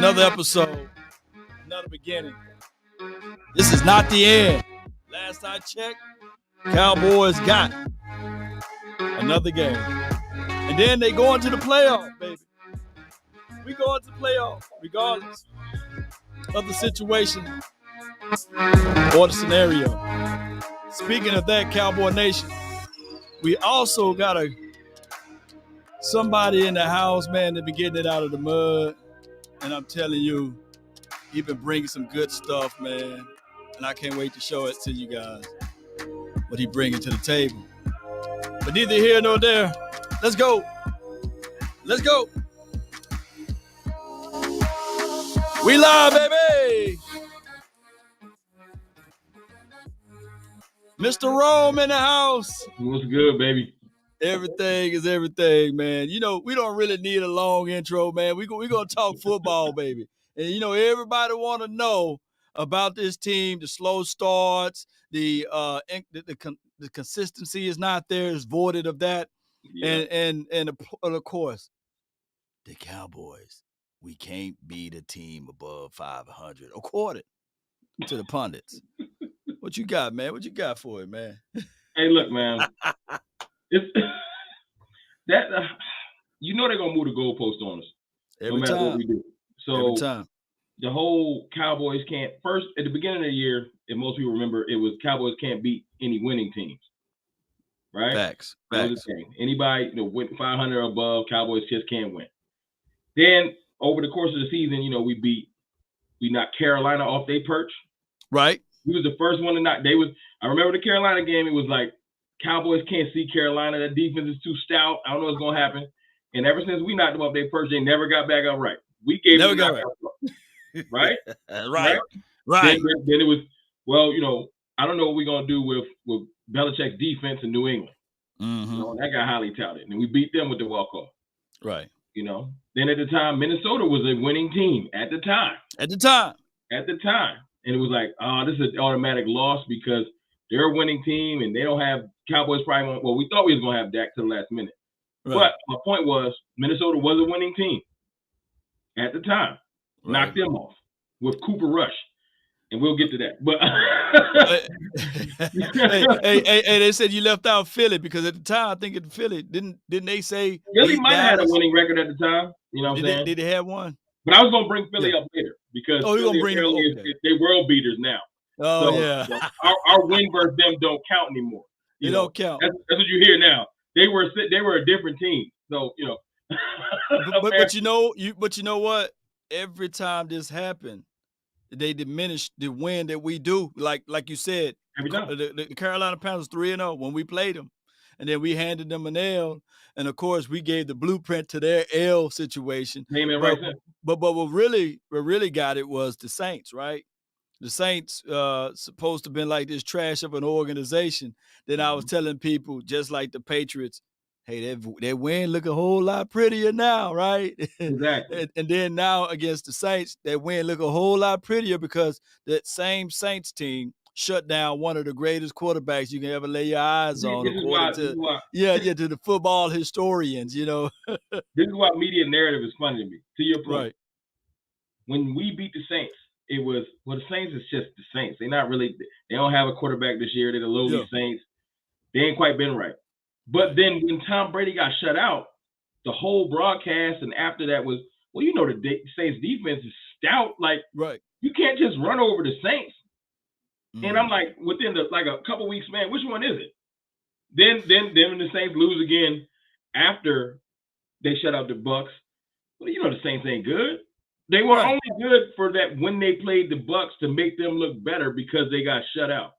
Another episode, another beginning. This is not the end. Last I checked, Cowboys got another game. And then they go into the playoff, baby. We go into the playoff, regardless of the situation or the scenario. Speaking of that, Cowboy Nation, we also got somebody in the house, man, to be getting it out of the mud. And I'm telling you, he been bringing some good stuff, man. And I can't wait to show it to you guys, what he bringing to the table. But neither here nor there. Let's go. Let's go. We live, baby. Mr. Rome in the house. What's good, baby? Everything is everything, man. You know, we don't really need a long intro, man. We're going to talk football, baby. And, you know, everybody want to know about this team, the slow starts, the consistency is not there, is voided of that. Yeah. And of course, the Cowboys, we can't beat a team above 500, according to the pundits. What you got, man? What you got for it, man? Hey, look, man. It's that you know they're gonna move the goalpost on us every no matter time. What we do. So every time. The whole Cowboys can't first at the beginning of the year, if most people remember, it was Cowboys can't beat any winning teams. Right? Facts. Anybody win 500 or above, Cowboys just can't win. Then over the course of the season, we knocked Carolina off their perch. Right. We was the first one to knock. I remember the Carolina game. It was like Cowboys can't see Carolina. That defense is too stout. I don't know what's gonna happen. And ever since we knocked them off their perch, they never got back up right. We gave never them got right. Right? Right. Then it was, I don't know what we're gonna do with Belichick's defense in New England. Mm-hmm. That got highly touted, and we beat them with the walk-off. Right. Then at the time, Minnesota was a winning team at the time. And it was like, this is an automatic loss because they're a winning team and they don't have Cowboys probably. Well, we thought we was going to have Dak to the last minute. Right. But my point was Minnesota was a winning team at the time. Right. Knocked them off with Cooper Rush. And we'll get to that. But hey, they said you left out Philly because at the time, I think in Philly, didn't they say Philly might have had a winning record at the time? You know what I'm saying? Did they have one? But I was going to bring Philly up later because they world beaters now. Oh, so, yeah. Our win versus them don't count anymore. They don't count. That's what you hear now. They were a different team. So, but you know what? Every time this happened, they diminish the win that we do. Like you said, every time. The Carolina Panthers 3-0 when we played them. And then we handed them an L. And, of course, we gave the blueprint to their L situation. Amen, but what really got it was the Saints, right? The Saints supposed to have been like this trash of an organization. Then I was telling people, just like the Patriots, hey, that win look a whole lot prettier now, right? Exactly. and then now against the Saints, that win look a whole lot prettier because that same Saints team shut down one of the greatest quarterbacks you can ever lay your eyes on, according to the football historians, This is why media narrative is funny to me. To your point, right. When we beat the Saints, it was, the Saints is just the Saints. They don't have a quarterback this year. They're the lowly Saints. They ain't quite been right. But then when Tom Brady got shut out, the whole broadcast and after that was, the Saints defense is stout. Like, right. You can't just run over the Saints. And I'm like, within a couple weeks, man, which one is it? Then when the Saints lose again after they shut out the Bucks, the Saints ain't good. They were only good for that when they played the Bucks to make them look better because they got shut out.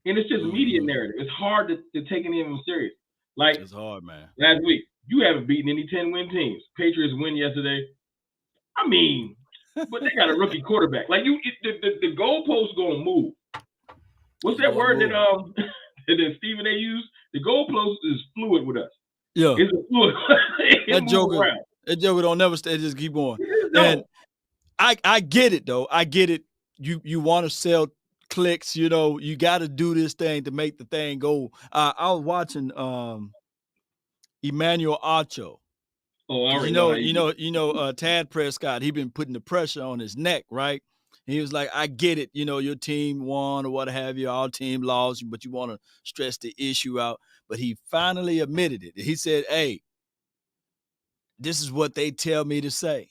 And it's just media narrative. It's hard to take any of them serious. Like, it's hard, man. Last week, you haven't beaten any 10-win teams. Patriots win yesterday. I mean, but they got a rookie quarterback. Like the goalposts gonna move. What's that word that Stephen A. used? The goalpost is fluid with us. Yeah, it's a fluid. That joker don't never stay. Just keep going. And I get it though. I get it. You want to sell clicks. You got to do this thing to make the thing go. I was watching Emmanuel Archer Oh, I already know how you Dak Prescott, he been putting the pressure on his neck, right? He was like, I get it, your team won or what have you, our team lost, but you want to stress the issue out. But he finally admitted it. He said, hey, this is what they tell me to say.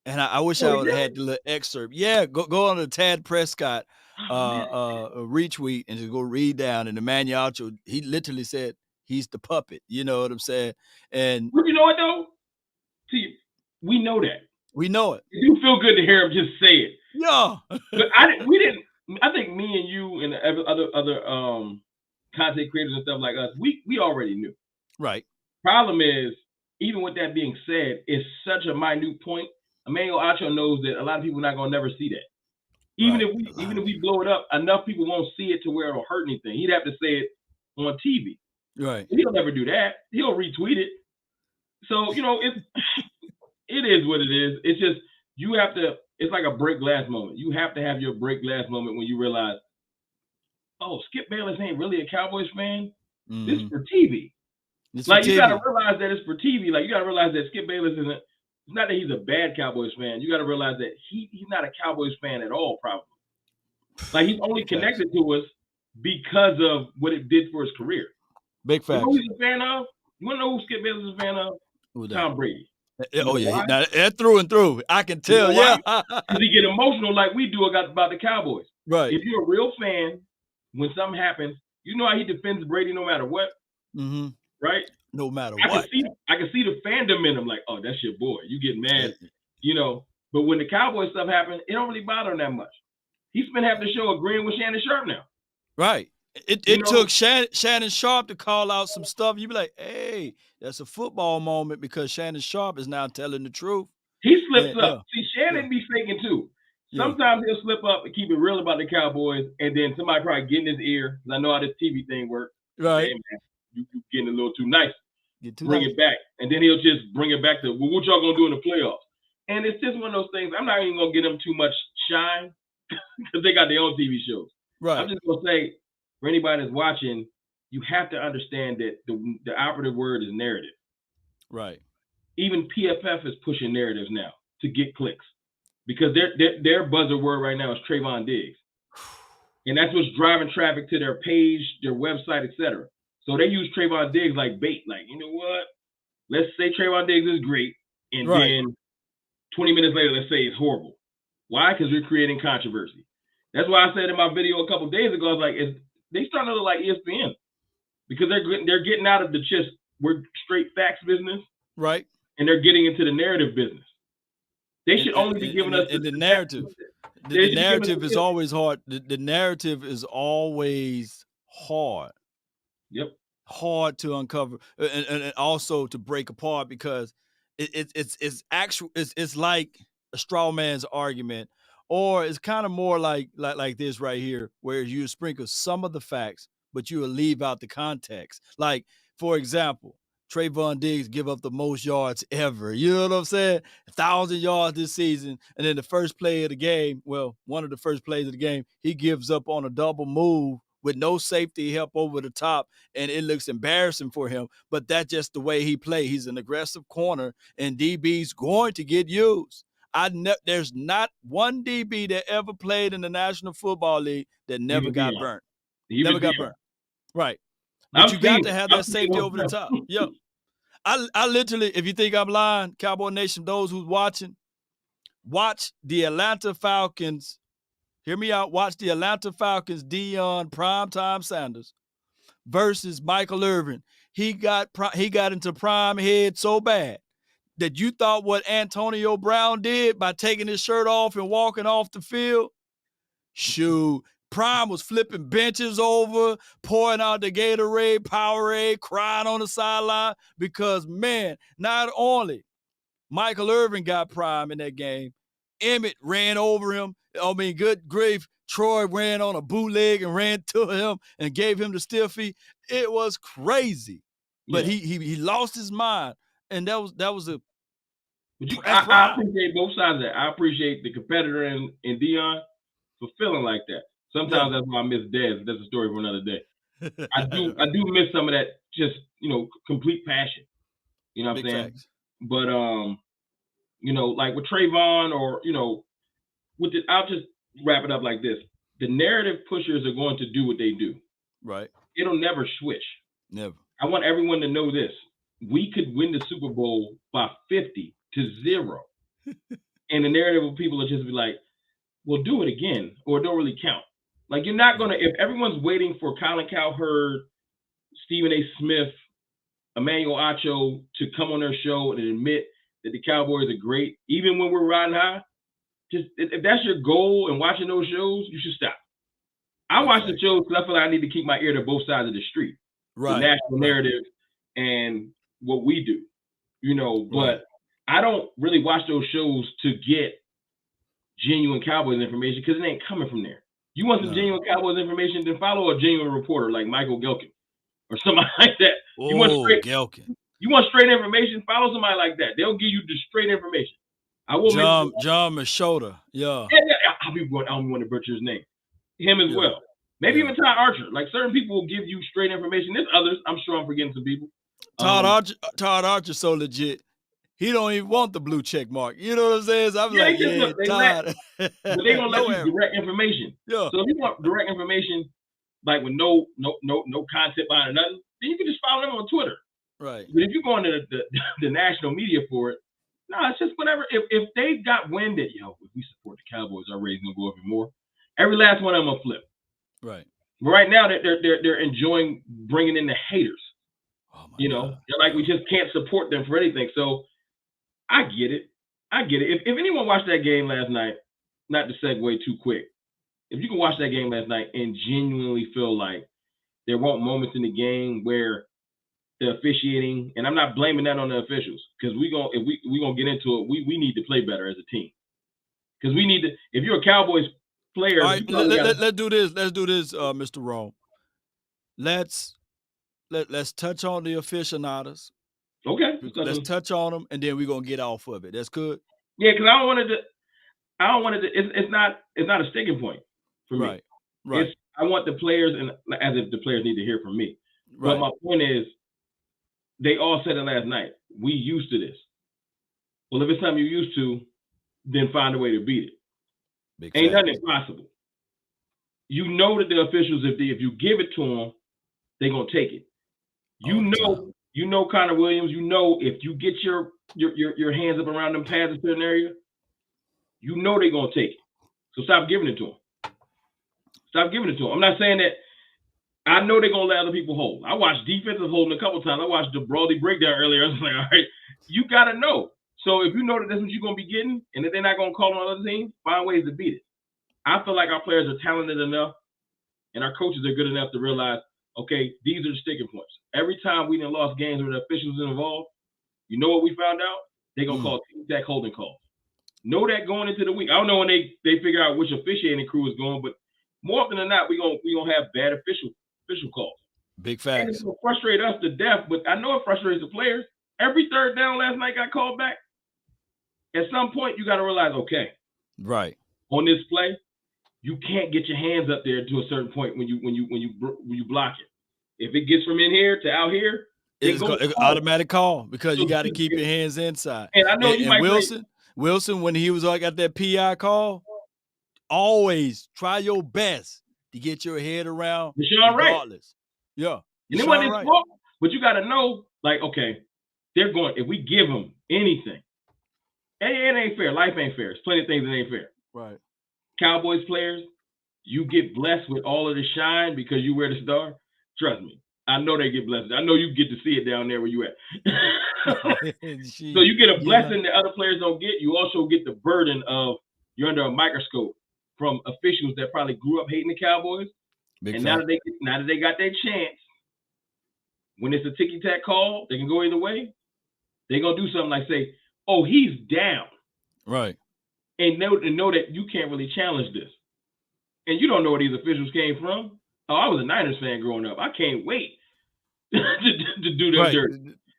And I wish I would have had the little excerpt. Yeah, go on to Dak Prescott retweet and just go read down. And Emmanuel Archer, he literally said he's the puppet. You know what I'm saying? And you know what though? See, we know that. We know it. It do feel good to hear him just say it. Yeah. But we didn't. I think me and you and other content creators and stuff like us, we already knew. Right. Problem is, even with that being said, it's such a minute point. Emmanuel Archer knows that a lot of people are not gonna never see that. Even if we blow it up, enough people won't see it to where it'll hurt anything. He'd have to say it on TV. Right. He'll never do that. He'll retweet it. So it is what it is. It's just you have to. It's like a break glass moment. You have to have your break glass moment when you realize, oh, Skip Bayless ain't really a Cowboys fan. Mm-hmm. This is for TV. You got to realize that it's for TV. Like you got to realize that Skip Bayless isn't. It's not that he's a bad Cowboys fan. You got to realize that he's not a Cowboys fan at all. Probably. Like he's only connected to us because of what it did for his career. Big facts. You know who he's a fan of? You want to know who Skip Bayless is a fan of? Tom Brady. Oh yeah, now, through and through. I can tell. You know yeah, because he get emotional like we do about the Cowboys. Right. If you're a real fan, when something happens, you know how he defends Brady no matter what. Mm-hmm. Right. No matter what. I can see the fandom in him. Like, oh, that's your boy. You get mad, But when the Cowboys stuff happens, it don't really bother him that much. He's been having to show agreeing with Shannon Sharpe now. Right. It took Shannon Sharpe to call out some stuff. You be like, hey, that's a football moment because Shannon Sharpe is now telling the truth. He slips up. See, Shannon be faking too. Sometimes he'll slip up and keep it real about the Cowboys, and then somebody probably get in his ear. Because I know how this TV thing works. Right. Hey, man, you getting a little too nice. Bring it back. And then he'll just bring it back to, well, what y'all going to do in the playoffs? And it's just one of those things. I'm not even going to give them too much shine because they got their own TV shows. Right. I'm just going to say, for anybody that's watching, you have to understand that the operative word is narrative. Right. Even PFF is pushing narratives now to get clicks because their buzzer word right now is Trayvon Diggs. And that's what's driving traffic to their page, their website, etc. So they use Trayvon Diggs like bait. Like, you know what? Let's say Trayvon Diggs is great. And then 20 minutes later, let's say it's horrible. Why? Because we're creating controversy. That's why I said in my video a couple of days ago, I was like, they starting to look like ESPN because they're getting out of the just we're straight facts business, right? And they're getting into the narrative business. They should only be giving us the narrative. The narrative is always hard. The narrative is always hard. Yep, hard to uncover and also to break apart because it's like a straw man's argument. Or it's kind of more like this right here, where you sprinkle some of the facts, but you will leave out the context. Like, for example, Trayvon Diggs give up the most yards ever. You know what I'm saying? 1,000 yards this season. And then the first play of the game, well, one of the first plays of the game, he gives up on a double move with no safety help over the top, and it looks embarrassing for him. But that's just the way he plays. He's an aggressive corner, and DB's going to get used. There's not one DB that ever played in the National Football League that never got burnt. Never got burnt. Right. But you got to have that safety over the top. Yo, I literally, if you think I'm lying, Cowboy Nation, those who's watching, watch the Atlanta Falcons. Hear me out. Watch the Atlanta Falcons, Deion, Primetime Sanders versus Michael Irvin. He got into prime head so bad that you thought what Antonio Brown did by taking his shirt off and walking off the field, shoot, Prime was flipping benches over, pouring out the Gatorade, Powerade, crying on the sideline because, man, not only Michael Irvin got Prime in that game, Emmett ran over him. I mean, good grief, Troy ran on a bootleg and ran to him and gave him the stiffy. It was crazy. But he lost his mind. And that was a. I appreciate both sides of that. I appreciate the competitor in Deion for feeling like that. Sometimes that's why I miss Dez. That's a story for another day. I do miss some of that just complete passion. You know what I'm saying? Facts. But like with Trayvon or I'll just wrap it up like this: the narrative pushers are going to do what they do. Right. It'll never switch. Never. I want everyone to know this: we could win the Super Bowl by 50-0, and the narrative of people will just be like, "Well, do it again," or "It don't really count." Like you're not gonna. If everyone's waiting for Colin Cowherd, Stephen A. Smith, Emmanuel Archer to come on their show and admit that the Cowboys are great, even when we're riding high, just if that's your goal and watching those shows, you should stop. I watch the shows because I feel like I need to keep my ear to both sides of the street. Right. The national narrative and what we do, but I don't really watch those shows to get genuine Cowboys information because it ain't coming from there. You want some genuine Cowboys information, then follow a genuine reporter like Michael Gelkin or somebody like that. You want straight information, follow somebody like that. They'll give you the straight information. I will John Machota. Yeah. I don't want to butcher his name. Him as well. Maybe even Todd Archer. Like certain people will give you straight information. There's others. I'm sure I'm forgetting some people. Todd Archer's so legit. He don't even want the blue check mark. You know what I'm saying? So I'm Todd. But they're gonna let you direct information. Yeah. So if you want direct information, like with no concept behind it, nothing, then you can just follow them on Twitter. Right. But if you're going to the national media for it, no, it's just whatever. If they got wind that if we support the Cowboys, our rating's gonna go up even more. Every last one of them will flip. Right. But right now they're enjoying bringing in the haters. Oh my God. They're like we just can't support them for anything. So I get it. If anyone watched that game last night, not to segue too quick, if you can watch that game last night and genuinely feel like there weren't moments in the game where the officiating, and I'm not blaming that on the officials, because if we gonna get into it, we need to play better as a team. Because we need to. If you're a Cowboys player, all right, let's do this. Let's do this, Mr. Rome. Let's touch on the aficionados. Okay. Let's touch on them, and then we're gonna get off of it. That's good. Yeah, because I don't want it to. It's not a sticking point for me. Right. I want the players, and as if the players need to hear from me. Right. But my point is, they all said it last night. We used to this. Well, if it's something you're used to, then find a way to beat it. Ain't nothing impossible. You know that the officials, if you give it to them, they're gonna take it. You know Connor Williams. You know if you get your hands up around them pads in a certain area, you know they're gonna take it. So stop giving it to them. I'm not saying that. I know they're gonna let other people hold. I watched defensive holding a couple times. I watched the Brawley breakdown earlier. I was like, all right, you gotta know. So if you know that that's what you're gonna be getting, and that they're not gonna call on other teams, find ways to beat it. I feel like our players are talented enough, and our coaches are good enough to realize, okay, these are the sticking points. Every time we done lost games where the officials are involved, you know what we found out? They're gonna call tic-tac holding calls. Know that going into the week. I don't know when they figure out which officiating crew is going, but more often than not, we gonna have bad official calls. Big facts. And it's gonna frustrate us to death, but I know it frustrates the players. Every third down last night got called back. At some point, you got to realize, okay, right, on this play, you can't get your hands up there to a certain point when you block it. If it gets from in here to out here, it's an automatic call because you got to keep your hands inside. And I know Wilson, when he was got that PI call, always try your best to get your head around regardless. Right. Yeah. And it wasn't his fault, but you got to know, like, okay, they're going, if we give them anything, it ain't fair. Life ain't fair. There's plenty of things that ain't fair. Right. Cowboys players, you get blessed with all of the shine because you wear the star. Trust me. I know they get blessed. I know you get to see it down there where you at. So you get a blessing that other players don't get. You also get the burden of you're under a microscope from officials that probably grew up hating the Cowboys. Now that they got their chance, when it's a ticky-tack call, they can go either way. They're going to do something like say, oh, he's down. Right. And know that you can't really challenge this. And you don't know where these officials came from. Oh, I was a Niners fan growing up. I can't wait to do their dirt.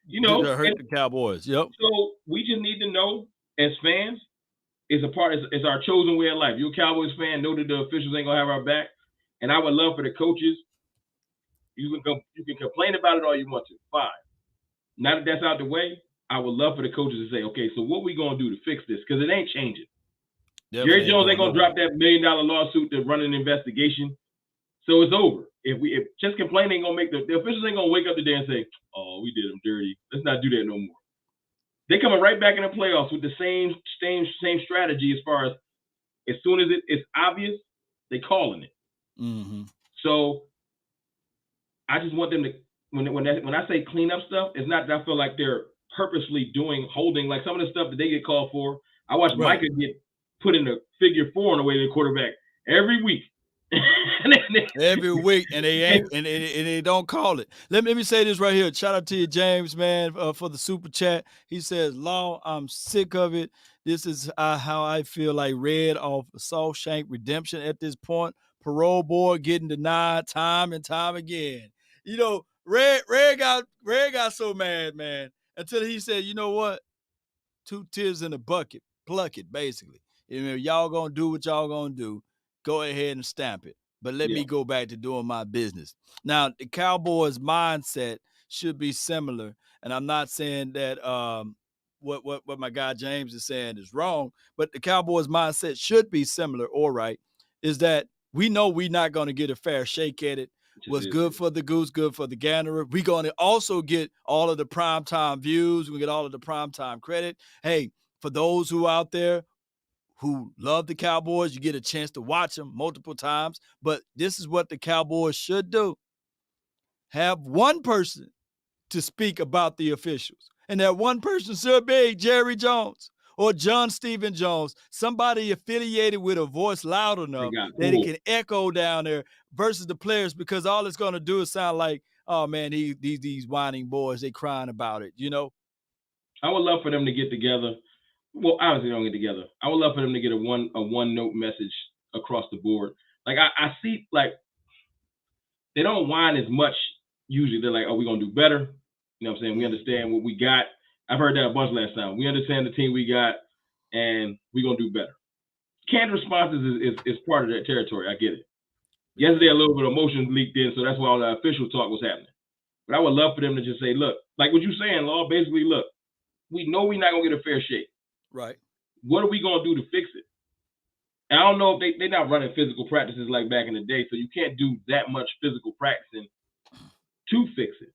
You know, to hurt the Cowboys. Yep. So we just need to know as fans, it's our chosen way of life. You're a Cowboys fan, know that the officials ain't gonna have our back. And I would love for the coaches. You can complain about it all you want to. Fine. Now that that's out the way, I would love for the coaches to say, okay, so what we gonna do to fix this? Because it ain't changing. Definitely Jerry Jones ain't gonna drop that $1 million lawsuit to run an investigation. So it's over. If just complaining ain't gonna make the officials ain't gonna wake up today and say, "Oh, we did them dirty. Let's not do that no more." They coming right back in the playoffs with the same strategy as soon as it's obvious, they calling it. Mm-hmm. So I just want them to when I say clean up stuff, it's not that I feel like they're purposely holding like some of the stuff that they get called for. I watch Micah get put in a figure 4 on the way to the quarterback every week. Every week, and they ain't, and they don't call it. Let me say this right here. Shout out to you, James, man, for the super chat. He says, "Law, I'm sick of it. This is how I feel like Red off Shawshank Redemption at this point. Parole board getting denied time and time again. You know, Red got so mad, man, until he said, you know what? 2 tears in a bucket, pluck it, basically. You know, y'all gonna do what y'all gonna do. Go ahead and stamp it. But let me go back to doing my business." Now, the Cowboys' mindset should be similar, and I'm not saying that what my guy James is saying is wrong, but the Cowboys' mindset should be similar, all right, is that we know we're not going to get a fair shake at it. What's good for the goose, good for the gander. We're going to also get all of the primetime views. We get all of the primetime credit. Hey, for those who out there who love the Cowboys, you get a chance to watch them multiple times. But this is what the Cowboys should do. Have one person to speak about the officials. And that one person should be Jerry Jones or John Stephen Jones, somebody affiliated with a voice loud enough that it can echo down there versus the players, because all it's going to do is sound like, oh, man, these whining boys, they crying about it, you know? I would love for them to get together. Well, obviously they don't get together. I would love for them to get a one note message across the board. Like I see, like they don't whine as much. Usually they're like, "Oh, we're gonna do better." You know what I'm saying? We understand what we got. I've heard that a bunch last time. We understand the team we got, and we're gonna do better. Canned responses is part of that territory. I get it. Yesterday a little bit of emotion leaked in, so that's why all the official talk was happening. But I would love for them to just say, "Look, like what you're saying, Law. Basically, look, we know we're not gonna get a fair shake. Right. What are we going to do to fix it?" And I don't know if they're not running physical practices like back in the day, so you can't do that much physical practicing to fix it.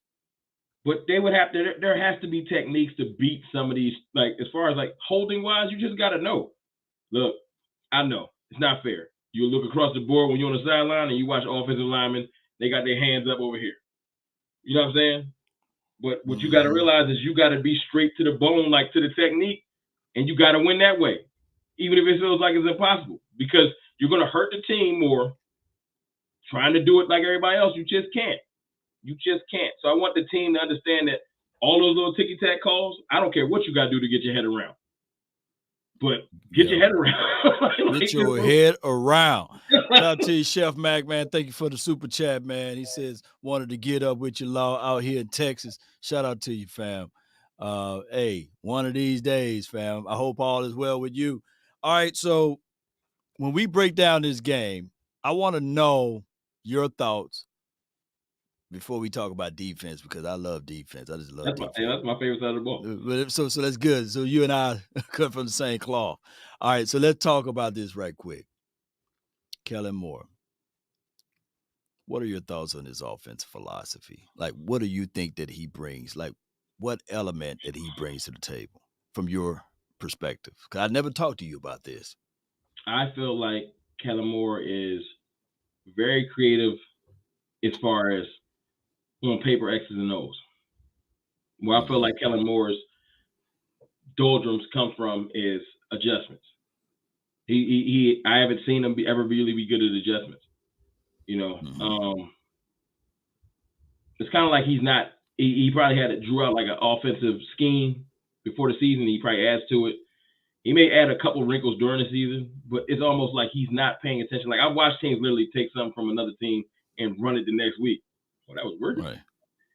But they would have to, there has to be techniques to beat some of these, like as far as like holding wise, you just got to know. Look, I know it's not fair. You look across the board when you're on the sideline and you watch offensive linemen, they got their hands up over here. You know what I'm saying? But what you got to realize is you got to be straight to the bone, like to the technique. And you got to win that way, even if it feels like it's impossible, because you're going to hurt the team more trying to do it like everybody else. You just can't. You just can't. So I want the team to understand that all those little ticky-tack calls, I don't care what you got to do to get your head around. But get your head around. Get your head around. Shout out to you, Chef Mac, man. Thank you for the super chat, man. He says, wanted to get up with your Law out here in Texas. Shout out to you, fam. Hey, one of these days, fam. I hope all is well with you. All right, so when we break down this game, I want to know your thoughts before we talk about defense, because I love defense. I just love defense. That's my favorite side of the ball. So that's good. So you and I cut from the same cloth. All right, so let's talk about this right quick. Kellen Moore, what are your thoughts on his offensive philosophy? Like, what do you think that he brings? Like, what element that he brings to the table from your perspective? Because I never talked to you about this. I feel like Kellen Moore is very creative as far as on paper X's and O's. Where I feel like Kellen Moore's doldrums come from is adjustments. I haven't seen him ever really be good at adjustments. You know, it's kind of like he's not. He probably drew out like an offensive scheme before the season. He probably adds to it. He may add a couple wrinkles during the season, but it's almost like he's not paying attention. Like I've watched teams literally take something from another team and run it the next week. Well, that was working. Right.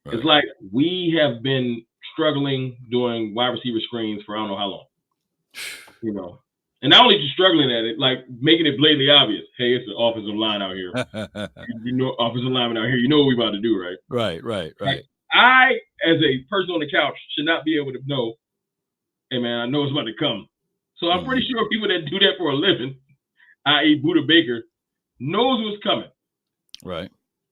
It's like we have been struggling doing wide receiver screens for I don't know how long. You know, and not only just struggling at it, like making it blatantly obvious. Hey, it's the offensive line out here. You know, offensive lineman out here. You know what we about to do, right? Right. Like, I, as a person on the couch, should not be able to know hey man, I know it's about to come. So I'm pretty sure people that do that for a living, i.e. Buda Baker, knows what's coming. Right.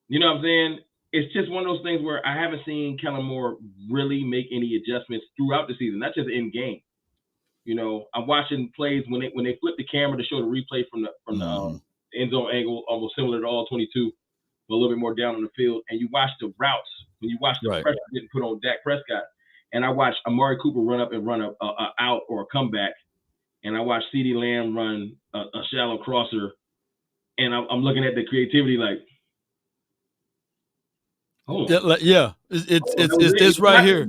You know what I'm saying? It's just one of those things where I haven't seen Kellen Moore really make any adjustments throughout the season, not just in game. You know, I'm watching plays when they flip the camera to show the replay from the end zone angle, almost similar to all 22, but a little bit more down on the field. And you watch the routes when you watch the pressure getting put on Dak Prescott. And I watch Amari Cooper run up and run a out or a comeback, and I watch CeeDee Lamb run a shallow crosser, and I'm looking at the creativity like, it's this right here.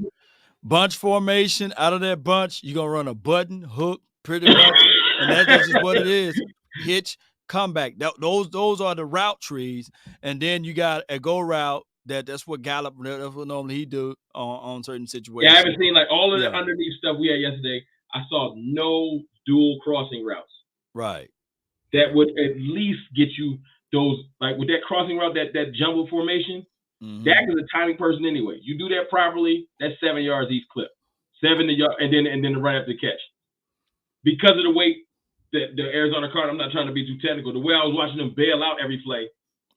Bunch formation. Out of that bunch, you're going to run a button, hook, pretty much, and that's just what it is. Hitch, comeback. Those are the route trees, and then you got a go route. That's what Gallup, that's what normally he do on certain situations. Yeah, I haven't seen like all of the underneath stuff we had yesterday. I saw no dual crossing routes. Right. That would at least get you those, like with that crossing route, that jumbo formation. Dak is a timing person anyway. You do that properly, that's 7 yards each clip. 7 yards, and then the run after the catch. Because of the way that the Arizona Cardinals, I'm not trying to be too technical, the way I was watching them bail out every play,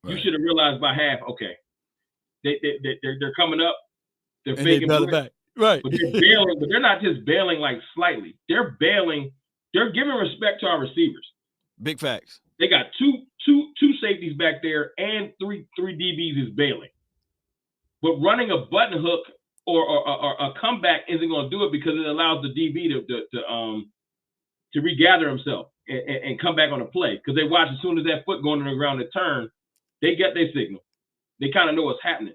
you should have realized by half, okay, they're coming up, they're faking back. Right. But they're bailing, but they're not just bailing like slightly. They're bailing, they're giving respect to our receivers. Big facts. They got two safeties back there, and three DBs is bailing. But running a button hook or a comeback isn't going to do it, because it allows the DB to regather himself and come back on the play. Because they watch as soon as that foot going to the ground to turn, they get their signal. They kind of know what's happening.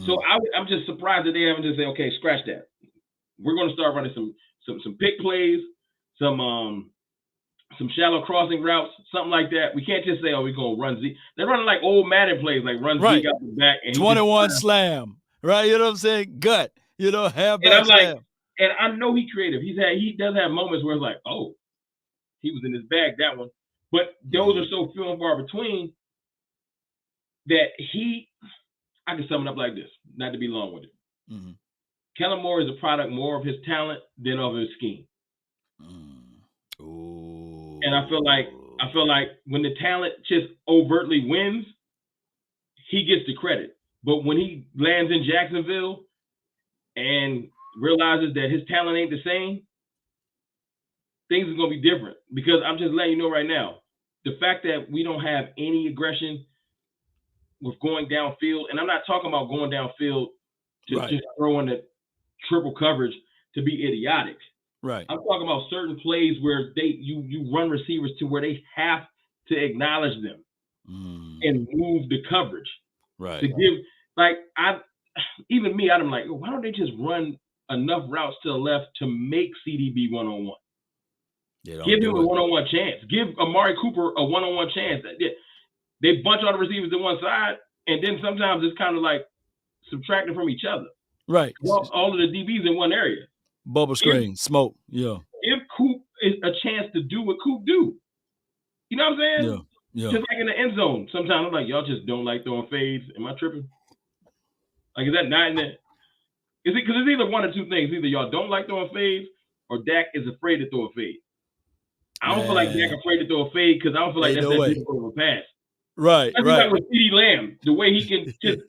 So I'm just surprised that they haven't just said, okay, scratch that. We're going to start running some pick plays, some shallow crossing routes, something like that. We can't just say, oh, we're going to run Z. They're running like old Madden plays, like run Zeke out the back. And 21 slam, right? You know what I'm saying? Gut, halfback and I'm slam. Like, and I know he's creative. He does have moments where it's like, oh, he was in his bag, that one. But those are so few and far between that I can sum it up like this, not to be long with it. Kellen Moore is a product more of his talent than of his scheme. And I feel like when the talent just overtly wins, he gets the credit. But when he lands in Jacksonville and realizes that his talent ain't the same, things are going to be different. Because I'm just letting you know right now, the fact that we don't have any aggression with going downfield, and I'm not talking about going downfield to just throw in the triple coverage to be idiotic. Right. I'm talking about certain plays where you run receivers to where they have to acknowledge them and move the coverage. Right. To give, like, I'm like, why don't they just run enough routes to the left to make CDB one-on-one? Give him a one-on-one chance. Give Amari Cooper a one-on-one chance. They bunch all the receivers to one side, and then sometimes it's kind of like subtracting from each other. Right. All of the DBs in one area. Bubble screen, smoke, Give Coop a chance to do what Coop do. You know what I'm saying? Yeah. Just like in the end zone. Sometimes I'm like, y'all just don't like throwing fades. Am I tripping? Like, is that not in there? Is it because it's either one or two things? Either y'all don't like throwing fades, or Dak is afraid to throw a fade. I don't feel like Dak afraid to throw a fade, because I don't feel like that's that big of a pass. Right. That's like with CeeDee Lamb, the way he can just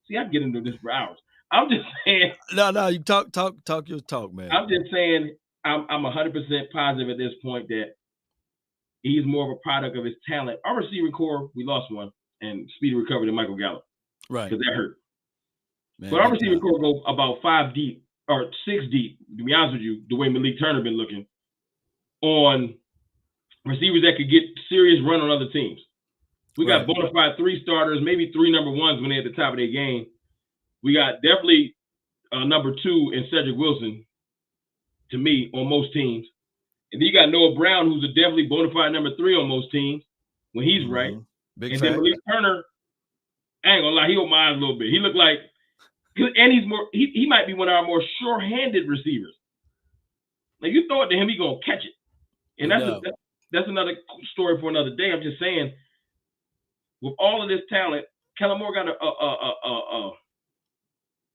see. I get into this for hours. I'm just saying. No, you talk your talk, man. I'm just saying I'm 100% positive at this point that he's more of a product of his talent. Our receiving core, we lost one, and speedy recovery to Michael Gallup. Right. Because that hurt. Man, but our receiving core go about 5 deep or 6 deep, to be honest with you, the way Malik Turner been looking, on receivers that could get serious run on other teams. We got bona fide 3 starters, maybe 3 number ones when they're at the top of their game. We got definitely number 2 in Cedric Wilson, to me, on most teams. And then you got Noah Brown, who's a definitely bona fide number 3 on most teams when he's right. Big and fact. then Malik Turner, I ain't gonna lie, he opened my eyes a little bit. He looked like, and he's more, he might be one of our more sure-handed receivers. Like, you throw it to him, he gonna catch it. And that's another story for another day. I'm just saying, with all of this talent, Kellen Moore got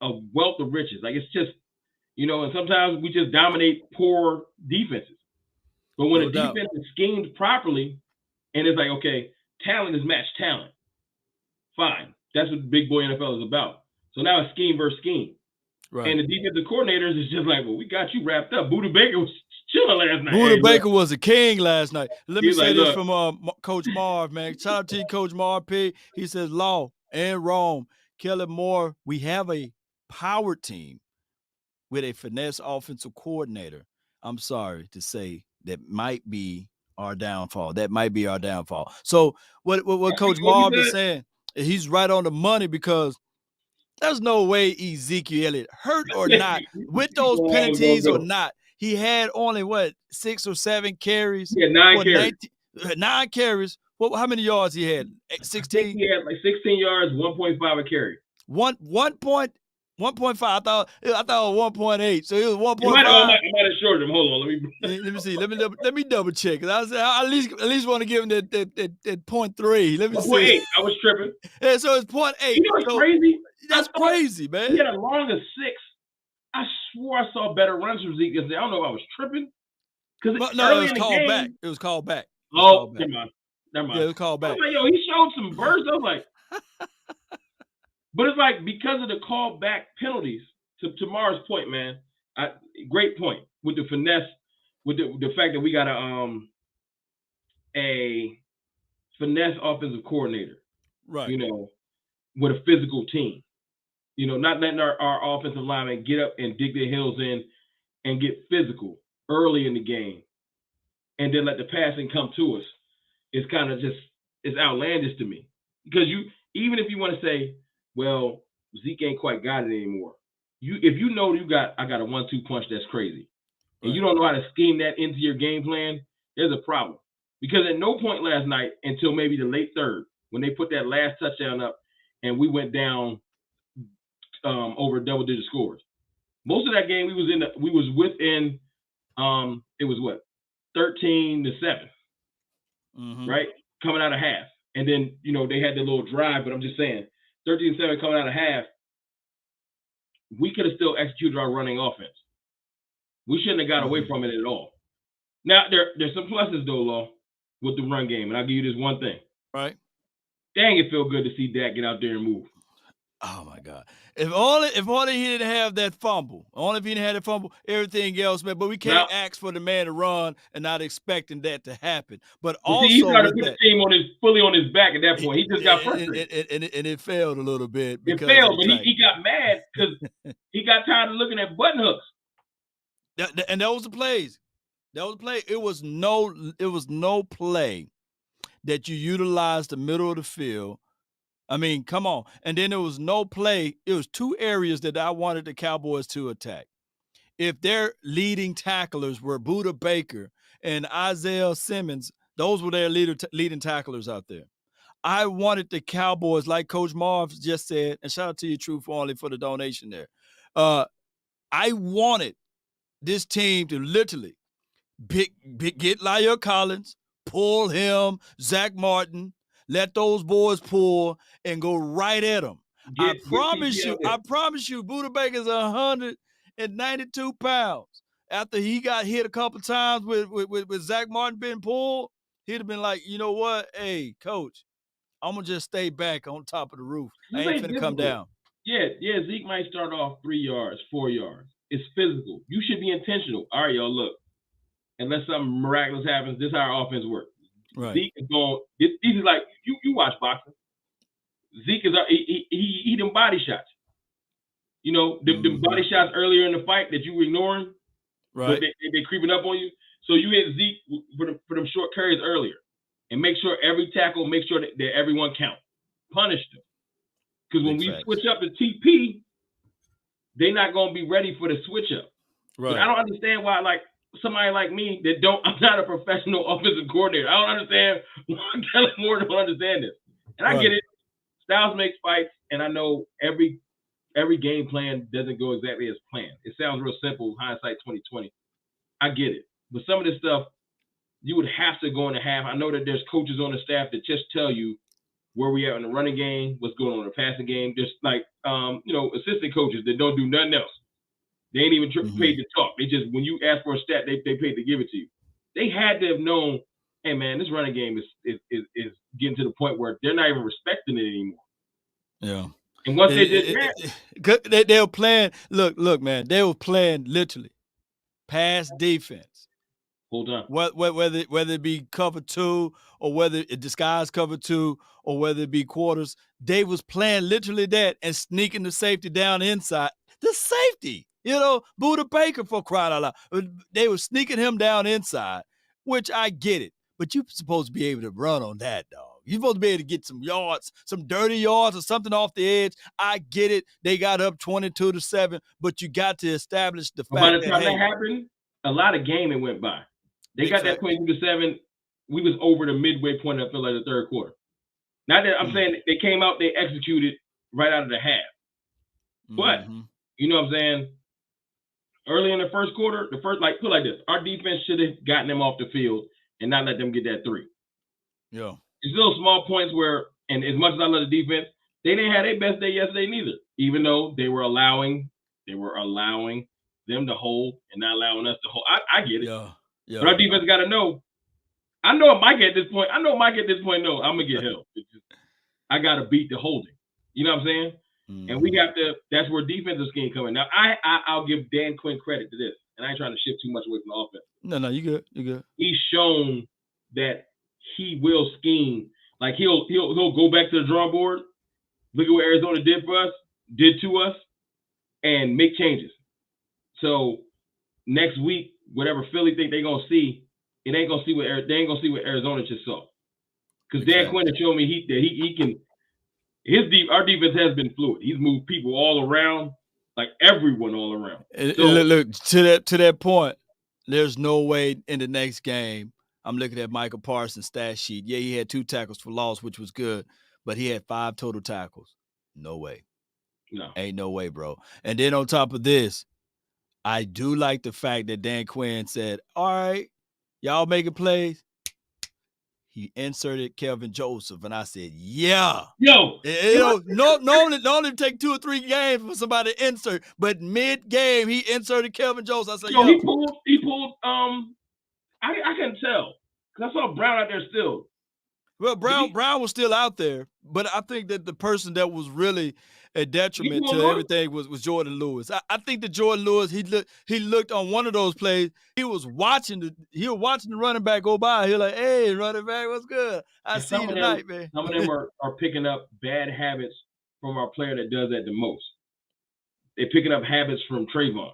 a wealth of riches. Like, it's just, You know, and sometimes we just dominate poor defenses. But when a defense is schemed properly, and it's like, okay, talent is matched talent. Fine. That's what big boy NFL is about. So now it's scheme versus scheme. Right. And the defensive coordinators is just like, well, we got you wrapped up. Buda Baker was chilling last night. Buda Baker was a king last night. Let me say this from Coach Marv, man. Shout out to you, Coach Marv P. He says, Law and Rome, Kellen Moore, we have a power team with a finesse offensive coordinator. I'm sorry to say that might be our downfall. That might be our downfall. So what Coach Marv is saying, he's right on the money, because there's no way Ezekiel Elliott, hurt or not, with those penalties or not, he had only, 6 or 7 carries? Yeah, 9 carries. 9 carries. How many yards he had? 16? He had like 16 yards, 1.5 a carry. 1.5. I thought it was 1.8. So it was 1.5. I might have shorted him. Hold on, let me see. Let me double check. Cause I at least want to give him that 0.3. Let me see. 0.8. I was tripping. Yeah, so it's 0.8. You know what's crazy? That's crazy, man. He had a long as 6. I swore I saw better runs from Zeke yesterday. I don't know if I was tripping. Because it was called back. It was called back. Oh, never mind. Yeah, it was called back. I was like, yo, he showed some bursts. I was like, but it's like, because of the call back penalties, to Mara's point, man, great point with the finesse, with the fact that we got a finesse offensive coordinator, right? You know, with a physical team, you know, not letting our offensive linemen get up and dig their heels in and get physical early in the game, and then let the passing come to us. It's kind of just, it's outlandish to me, because even if you want to say, well, Zeke ain't quite got it anymore. If you know I got a 1-2 punch that's crazy, and you don't know how to scheme that into your game plan, there's a problem. Because at no point last night until maybe the late third, when they put that last touchdown up and we went down over double-digit scores. Most of that game we was within it was 13-7, right? Coming out of half, and then they had the little drive, but I'm just saying. 13-7 coming out of half, we could have still executed our running offense. We shouldn't have got away from it at all. Now, there's some pluses, though, Law, with the run game, and I'll give you this one thing. Right. Dang, it felt good to see Dak get out there and move. Oh, my God. If only he didn't have that fumble. Only if he didn't have that fumble, everything else, man. But we can't ask for the man to run and not expecting that to happen. But also, he's trying to put the team fully on his back at that point. He just got frustrated. And it failed a little bit. It failed, but he got mad because he got tired of looking at button hooks. And that was the plays. That was the play. It was no play that you utilized the middle of the field. I mean, come on. And then there was no play. It was 2 areas that I wanted the Cowboys to attack. If their leading tacklers were Buda Baker and Isaiah Simmons, those were their leading tacklers out there. I wanted the Cowboys, like Coach Marv just said, and shout out to you, True Farley, for the donation there. I wanted this team to literally get La'el Collins, pull him, Zach Martin, let those boys pull and go right at them. I promise you, Buda Baker's 192 pounds. After he got hit a couple times with Zach Martin being pulled, he'd have been like, you know what? Hey, coach, I'm going to just stay back on top of the roof. I ain't finna come down. Yeah, Zeke might start off 3 yards, 4 yards. It's physical. You should be intentional. All right, y'all, look. Unless something miraculous happens, this is how our offense works. Right. Zeke is going. This is like you watch boxing. Zeke is he them body shots. The body shots earlier in the fight that you were ignoring. Right. They creeping up on you. So you hit Zeke for them short carries earlier, and make sure every tackle, make sure that everyone count. Punish them. Because when we switch up to TP, they're not going to be ready for the switch up. Right. But I don't understand why, like, somebody like me I'm not a professional offensive coordinator. I don't understand why Kellen Moore don't understand this. And I get it. Styles makes fights, and I know every game plan doesn't go exactly as planned. It sounds real simple, hindsight 2020. I get it. But some of this stuff, you would have to go in the half. I know that there's coaches on the staff that just tell you where we are in the running game, what's going on in the passing game. There's like assistant coaches that don't do nothing else. They ain't even paid to talk. They just, when you ask for a stat, they paid to give it to you. They had to have known, hey man, this running game is getting to the point where they're not even respecting it anymore. Yeah. And once they did that, they were playing. Look, man, they were playing literally pass defense. Hold on. Whether it be cover 2 or whether it disguise cover 2 or whether it be quarters, they was playing literally that and sneaking the safety down inside. The safety, Buda Baker, for crying out loud. They were sneaking him down inside, which I get it. But you're supposed to be able to run on that, dog. You're supposed to be able to get some yards, some dirty yards or something off the edge. I get it. They got up 22-7, but you got to establish the fact that, by the time that happened, a lot of game it went by. They got that 22-7. We was over the midway point, I feel like, the third quarter. Not that I'm saying they came out, they executed right out of the half. But, you know what I'm saying? Early in the first quarter, put like this, our defense should have gotten them off the field and not let them get that 3. Yeah. It's little small points where, and as much as I love the defense, they didn't have their best day yesterday neither, even though they were allowing them to hold and not allowing us to hold. I get it. Yeah. But our defense got to know. I know Mike at this point know I'm going to get help. I got to beat the holding. You know what I'm saying? And we got to, that's where defensive scheme coming. Now, I'll give Dan Quinn credit to this, and I ain't trying to shift too much away from the offense. No, you good. He's shown that he will scheme. Like, he'll go back to the drawing board, look at what Arizona did to us, and make changes. So next week, whatever Philly think they're gonna see, they ain't gonna see what Arizona just saw. Because Dan Quinn has shown me he can. Our defense has been fluid. He's moved people all around, like everyone all around. So, look to that point. There's no way in the next game. I'm looking at Michael Parsons' stat sheet. Yeah, he had 2 tackles for loss, which was good, but he had 5 total tackles. No way. No. Ain't no way, bro. And then on top of this, I do like the fact that Dan Quinn said, all right, y'all making plays. He inserted Kelvin Joseph, and I said, yeah. Normally take 2 or 3 games for somebody to insert, but mid-game, he inserted Kelvin Joseph. I said, yo. He pulled, I couldn't tell, because I saw Brown out there still. Well, Brown was still out there, but I think that the person that was really a detriment to everything was Jordan Lewis. I think that Jordan Lewis, he looked on one of those plays. He was watching the running back go by. He was like, hey, running back, what's good? I see you tonight, man. Some of them are picking up bad habits from our player that does that the most. They're picking up habits from Trayvon.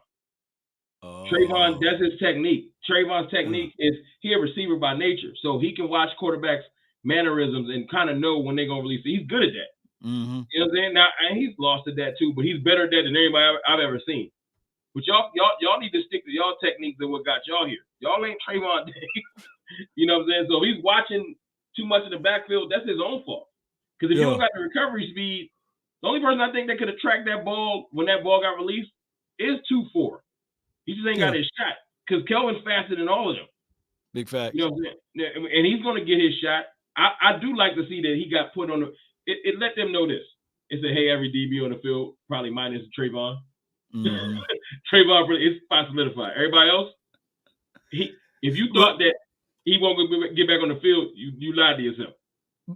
Trayvon, that's his technique. Trayvon's technique is he a receiver by nature, so he can watch quarterbacks' mannerisms and kind of know when they're gonna release it. He's good at that. You know what I'm saying? Now, and he's lost at that too, but he's better at that than anybody I've ever seen. But y'all need to stick to y'all techniques and what got y'all here. Y'all ain't Trayvon Diggs. You know what I'm saying? So he's watching too much in the backfield. That's his own fault. Because if you don't got the recovery speed, the only person I think that could have tracked that ball when that ball got released is 2-4. He just ain't got his shot. Because Kelvin's faster than all of them. Big fact. You know what I'm saying? And he's going to get his shot. I do like to see that he got put on the – it let them know this. It said, hey, every DB on the field, probably minus Trayvon. Trayvon, it's spot solidified. Everybody else, if you thought that he won't get back on the field, you lied to yourself.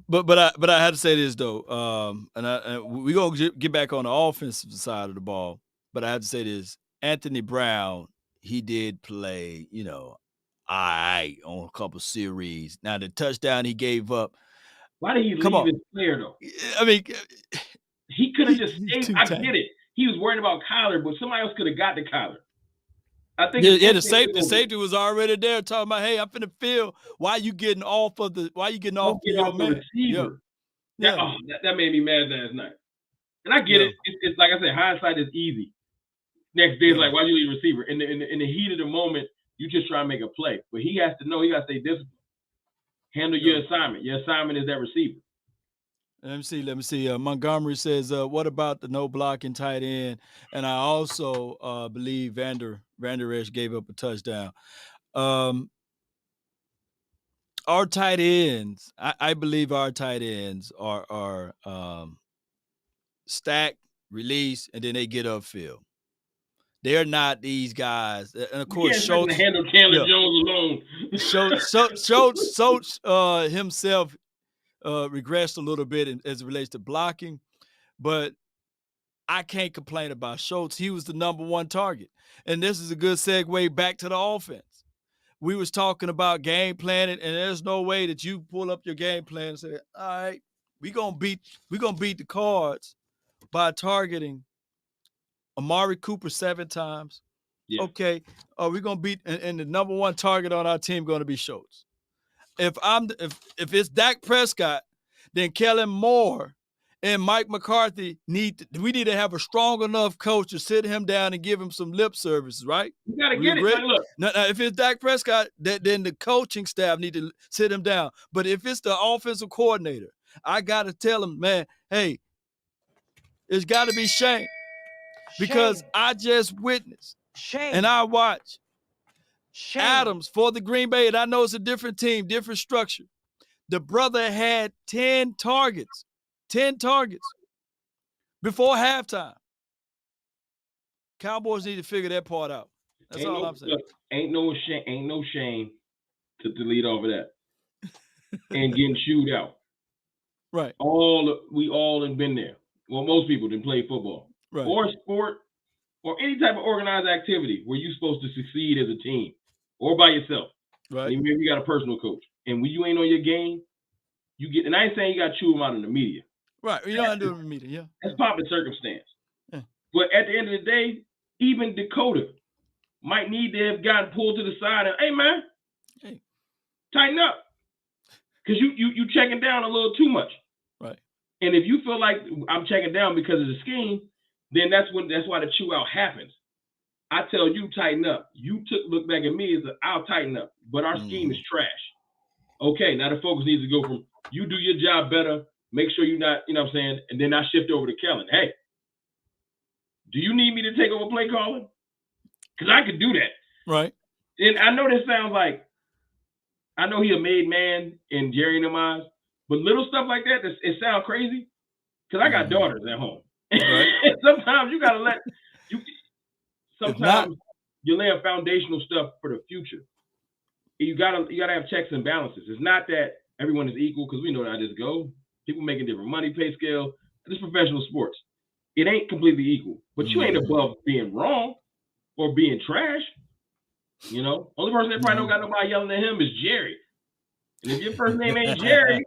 But I had to say this though, and we gonna get back on the offensive side of the ball. But I had to say this: Anthony Brown, he did play, all right on a couple series. Now the touchdown he gave up. Why did he leave his player though? I mean, he could have just stayed. I get it. He was worried about Kyler, but somebody else could have got to Kyler. I think the safety was already there talking about, hey, I'm finna feel why you getting off the receiver. Yeah. That made me mad last night. And I get it. It's like I said, hindsight is easy. Next day, it's like, why you leave receiver? In the heat of the moment, you just try to make a play. But he has to know, he got to stay disciplined. Handle your assignment. Your assignment is that receiver. Let me see. Montgomery says, what about the no blocking tight end? And I also believe Vander Esch gave up a touchdown. Our tight ends, I believe our tight ends are stack, release, and then they get upfield. they're not these guys. And of course, can't Schultz handle Chandler Jones alone. Schultz himself regressed a little bit as it relates to blocking, but I can't complain about Schultz. He was the number one target. And this is a good segue back to the offense. We was talking about game planning, and there's no way that you pull up your game plan and say, all right, we're gonna beat the Cards by targeting Amari Cooper 7 times. Yeah. Okay, we're gonna beat, and the number one target on our team gonna be Schultz. If it's Dak Prescott, then Kellen Moore and Mike McCarthy need to have a strong enough coach to sit him down and give him some lip services, right? You gotta get it. Look. Now, if it's Dak Prescott, then the coaching staff need to sit him down. But if it's the offensive coordinator, I gotta tell him, man, hey, it's got to be Shane, because I just witnessed and I watched Adams for the Green Bay, and I know it's a different team, different structure. The brother had 10 targets before halftime. Cowboys need to figure that part out. That's all I'm saying. Look, ain't no shame to delete off of that and getting chewed out. Right. We all have been there. Well, most people didn't play football, right, or sport, or any type of organized activity where you're supposed to succeed as a team or by yourself. Right. Maybe you got a personal coach, and when you ain't on your game, you get. And I ain't saying you got to chew them out in the media. Right. You don't have to do it in the media. Yeah. That's popular circumstance. Yeah. But at the end of the day, even Dakota might need to have gotten pulled to the side and, hey man, tighten up, because you checking down a little too much. Right. And if you feel like I'm checking down because of the scheme, then that's why the chew out happens. I tell you, tighten up. You look back at me as I'll tighten up, but our scheme is trash. Okay, now the focus needs to go from you do your job better, make sure you're not, you know what I'm saying, and then I shift over to Kellen. Hey, do you need me to take over play calling? Because I could do that. Right. And I know this sounds like, I know he a made man in Jerry and them eyes, but little stuff like that, it sounds crazy. Because I got daughters at home. Right. Sometimes you gotta you lay a foundational stuff for the future. You gotta have checks and balances. It's not that everyone is equal, because we know how this go. People making different money pay scale. This professional sports. It ain't completely equal. But you ain't above being wrong or being trash. You know? Only person that probably don't got nobody yelling at him is Jerry. And if your first name ain't Jerry,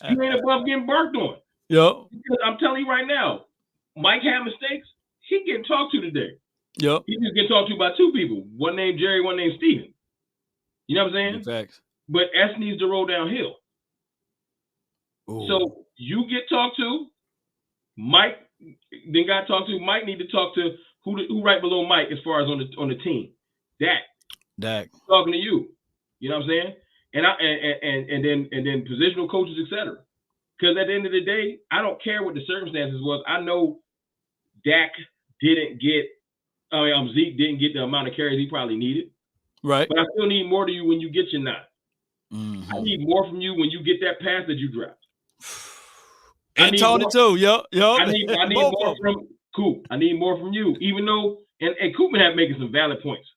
you ain't above getting barked on. Yep. Because I'm telling you right now, Mike had mistakes. He getting talked to today. Yep. He just getting talked to by 2 people. One named Jerry, one named Steven. You know what I'm saying? Facts. But S needs to roll downhill. Ooh. So you get talked to. Mike then got talked to. Mike need to talk to who right below Mike as far as on the team. Dak. Talking to you. You know what I'm saying? And then positional coaches, etc. Because at the end of the day, I don't care what the circumstances was. I know Zeke didn't get the amount of carries he probably needed. Right. But I still need more to you when you get your 9. Mm-hmm. I need more from you when you get that pass that you dropped. And Tony too. Yep. I need more from Coop. I need more from you. Even though and Coop have making some valid points.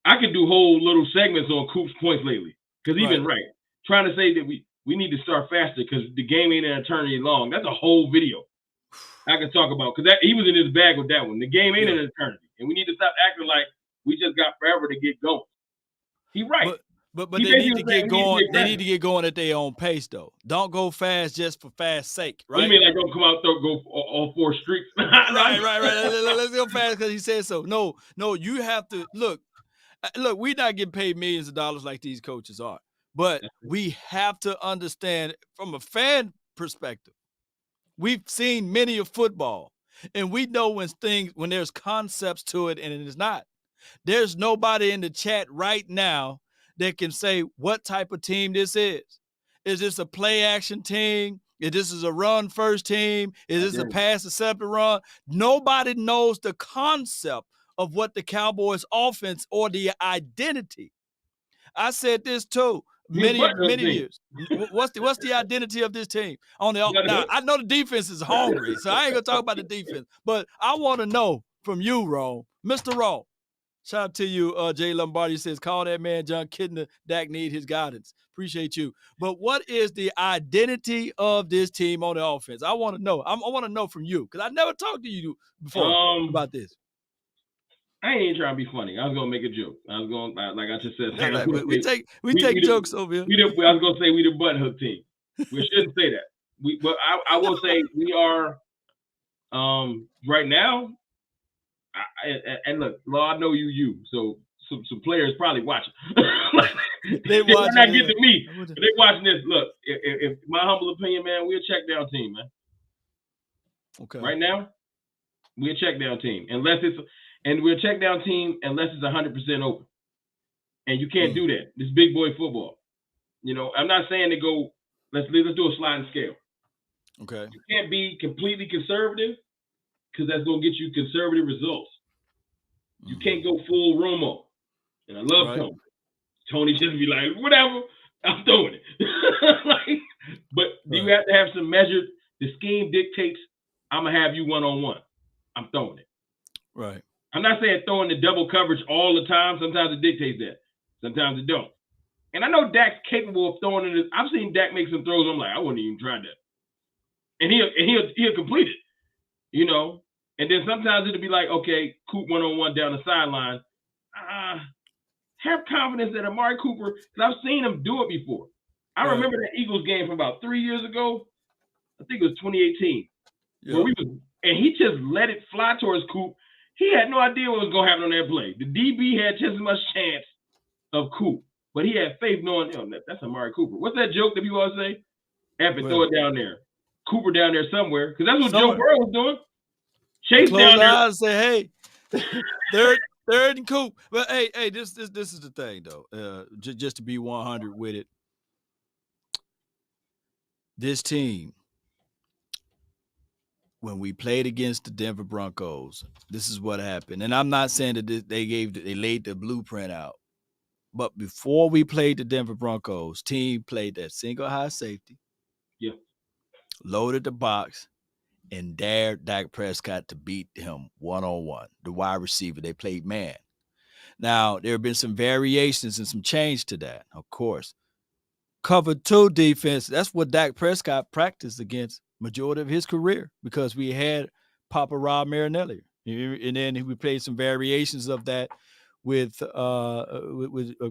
I could do whole little segments on Coop's points lately. Because he's been right. Trying to say that we need to start faster because the game ain't an eternity long. That's a whole video I can talk about. Because he was in his bag with that one. The game ain't an eternity. And we need to stop acting like we just got forever to get going. He's right. But they need to get going. They need to get going at their own pace, though. Don't go fast just for fast sake, right? What do you mean, like, don't come out there, go all 4 streets? right. Let's go fast because he said so. No, you have to look. We're not getting paid millions of dollars like these coaches are, but we have to understand from a fan perspective. We've seen many of football, and we know when there's concepts to it and it is not. There's nobody in the chat right now that can say what type of team this is. Is this a play action team? Is this a run first team? Is this a pass accepted run? Nobody knows the concept of what the Cowboys offense or the identity. I said this too many years. What's the identity of this team? Now I know the defense is hungry, so I ain't gonna talk about the defense, but I want to know from you, Rome. Mr. Rome. Shout out to you, Jay Lombardi says, call that man John Kitna. Dak need his guidance. Appreciate you. But what is the identity of this team on the offense? I want to know. I want to know from you because I never talked to you before about this. I ain't even trying to be funny. I was gonna make a joke. I was going like I just said. We take jokes over here. I was gonna say we the button hook team. We shouldn't say that. But I will say we are. Right now. And look, Lord, I know you. So some players probably watching. They watching. Not get to me. They watching this. Look, if my humble opinion, man, we're a check down team, man. Okay. Right now, we're a check down team, we're a check down team unless it's 100% open, and you can't do that. This big boy football. You know, I'm not saying to go. Let's do a sliding scale. Okay. You can't be completely conservative. Because that's going to get you conservative results. You can't go full Romo. And I love Tony. Tony just be like, whatever, I'm throwing it. But you have to have some measured. The scheme dictates I'm going to have you one-on-one. I'm throwing it. Right. I'm not saying throwing the double coverage all the time. Sometimes it dictates that. Sometimes it don't. And I know Dak's capable of throwing it. I've seen Dak make some throws. I'm like, I wouldn't even try that. And he'll complete it. You know, and then sometimes it'll be like, okay, Coop one-on-one down the sideline. Have confidence that Amari Cooper, because I've seen him do it before. I remember that Eagles game from about 3 years ago. I think it was 2018. Yep. Where and he just let it fly towards Coop. He had no idea what was going to happen on that play. The DB had just as much chance of Coop, but he had faith knowing, that's Amari Cooper. What's that joke that people always say? Have to throw it down there. Cooper down there somewhere, because that's what Joe Burrow was doing. Chase down there. And say, hey, third and Coop. But hey, this is the thing though. Just to be 100 with it. This team, when we played against the Denver Broncos, this is what happened. And I'm not saying that they laid the blueprint out, but before we played the Denver Broncos, team played that single high safety. Yeah. Loaded the box and dared Dak Prescott to beat him one-on-one, the wide receiver. They played man. Now, there have been some variations and some change to that, of course. Cover 2 defense, that's what Dak Prescott practiced against majority of his career because we had Papa Rob Marinelli. And then we played some variations of that with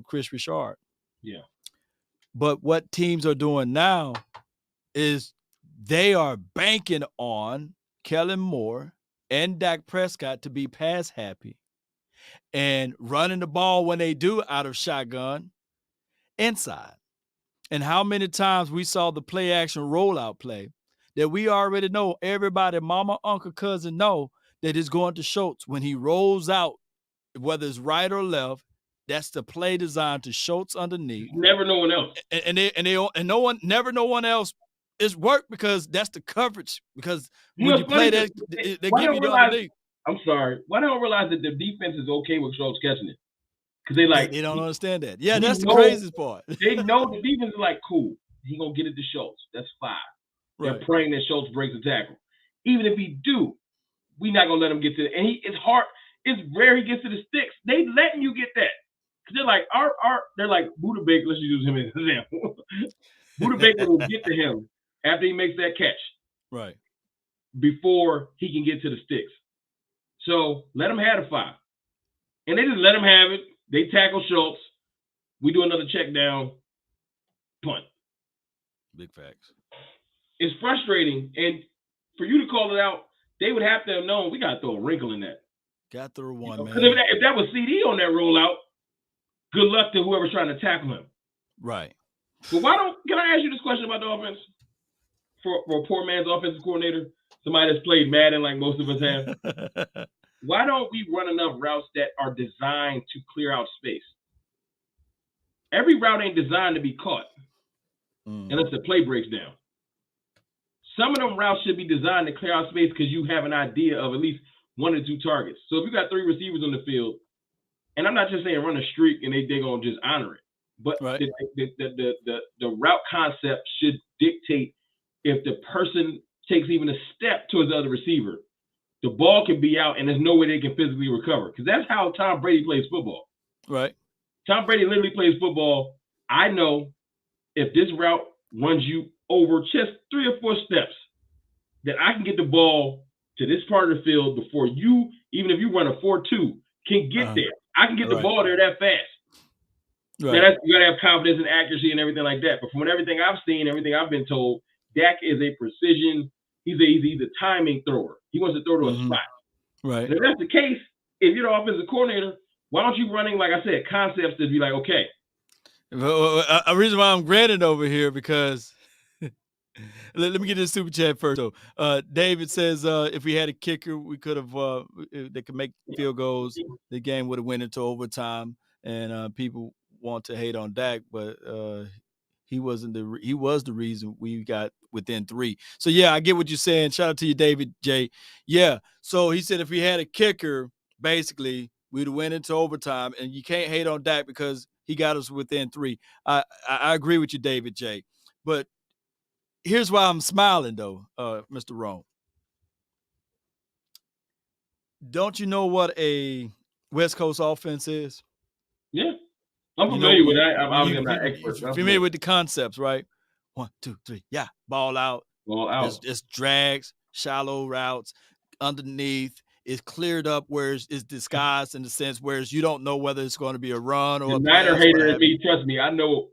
Chris Richard. Yeah. But what teams are doing now is they are banking on Kellen Moore and Dak Prescott to be pass happy and running the ball when they do out of shotgun inside. And how many times we saw the play action rollout play that we already know everybody, mama, uncle, cousin know that it's going to Schultz when he rolls out, whether it's right or left. That's the play designed to Schultz underneath. Never no one else. And no one else is work because that's the coverage. Because when you play that, they give you the underneath. I'm sorry. Why don't I realize that the defense is okay with Schultz catching it? Because they don't understand that. Yeah, that's the craziest part. They know the defense is like, cool. He gonna get it to Schultz. That's fine. They're praying that Schultz breaks the tackle. Even if he do, we're not gonna let him get to it. And it's hard. It's rare he gets to the sticks. They letting you get that. Cause they're like, they're like Buda Baker. Let's use him as an example. Buda Baker will get to him after he makes that catch. Right. Before he can get to the sticks. So let him have the 5. And they just let him have it. They tackle Schultz. We do another check down. Punt. Big facts. It's frustrating. And for you to call it out, they would have to have known we got to throw a wrinkle in that. Got to throw one, man. Because if that was CD on that rollout, good luck to whoever's trying to tackle him. Right. But can I ask you this question about the offense? For a poor man's offensive coordinator, somebody that's played Madden like most of us have. Why don't we run enough routes that are designed to clear out space? Every route ain't designed to be caught unless the play breaks down. Some of them routes should be designed to clear out space because you have an idea of at least 1 or 2 targets. So if you got 3 receivers on the field, and I'm not just saying run a streak and they're going to just honor it, but the route concept should dictate if the person takes even a step towards the other receiver, the ball can be out and there's no way they can physically recover. Because that's how Tom Brady plays football. Right. Tom Brady literally plays football. I know if this route runs you over just 3 or 4 steps, that I can get the ball to this part of the field before you, even if you run a 4-2, can get there. I can get the ball there that fast. Right. Now, you got to have confidence and accuracy and everything like that. But from everything I've seen, everything I've been told, Dak is a precision. He's a timing thrower. He wants to throw to a spot. Right. And if that's the case, if you're the offensive coordinator, why don't you running, like I said, concepts to be like, okay. A reason why I'm granted over here because let me get this super chat first. So David says if we had a kicker, we could have they could make field goals. The game would have went into overtime, and people want to hate on Dak, but he was the reason we got within 3. So yeah, I get what you're saying. Shout out to you, David J. Yeah. So he said if we had a kicker, basically we'd have went into overtime, and you can't hate on Dak because he got us within 3. I agree with you, David J. But here's why I'm smiling though, Mr. Rome. Don't you know what a West Coast offense is? Yeah. I'm familiar with that. I'm not expert. Familiar with the concepts, right? 1, 2, 3, yeah. Ball out. Ball out. It's drags, shallow routes, underneath. It's cleared up where it's disguised in the sense where you don't know whether it's going to be a run or the a Niner hater in me. Trust me, I know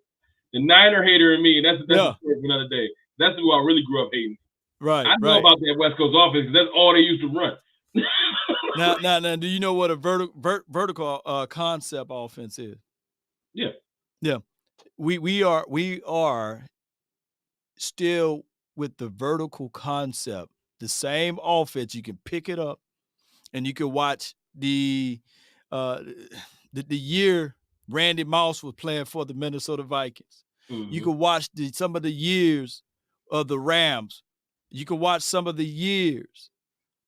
the Niner hater in me, and that's a story for another day. That's who I really grew up hating. Right. I know about that West Coast offense because that's all they used to run. Now, do you know what a vertical concept offense is? Yeah. We are still with the vertical concept. The same offense, you can pick it up, and you can watch the year Randy Moss was playing for the Minnesota Vikings. Mm-hmm. You can watch some of the years of the Rams. You can watch some of the years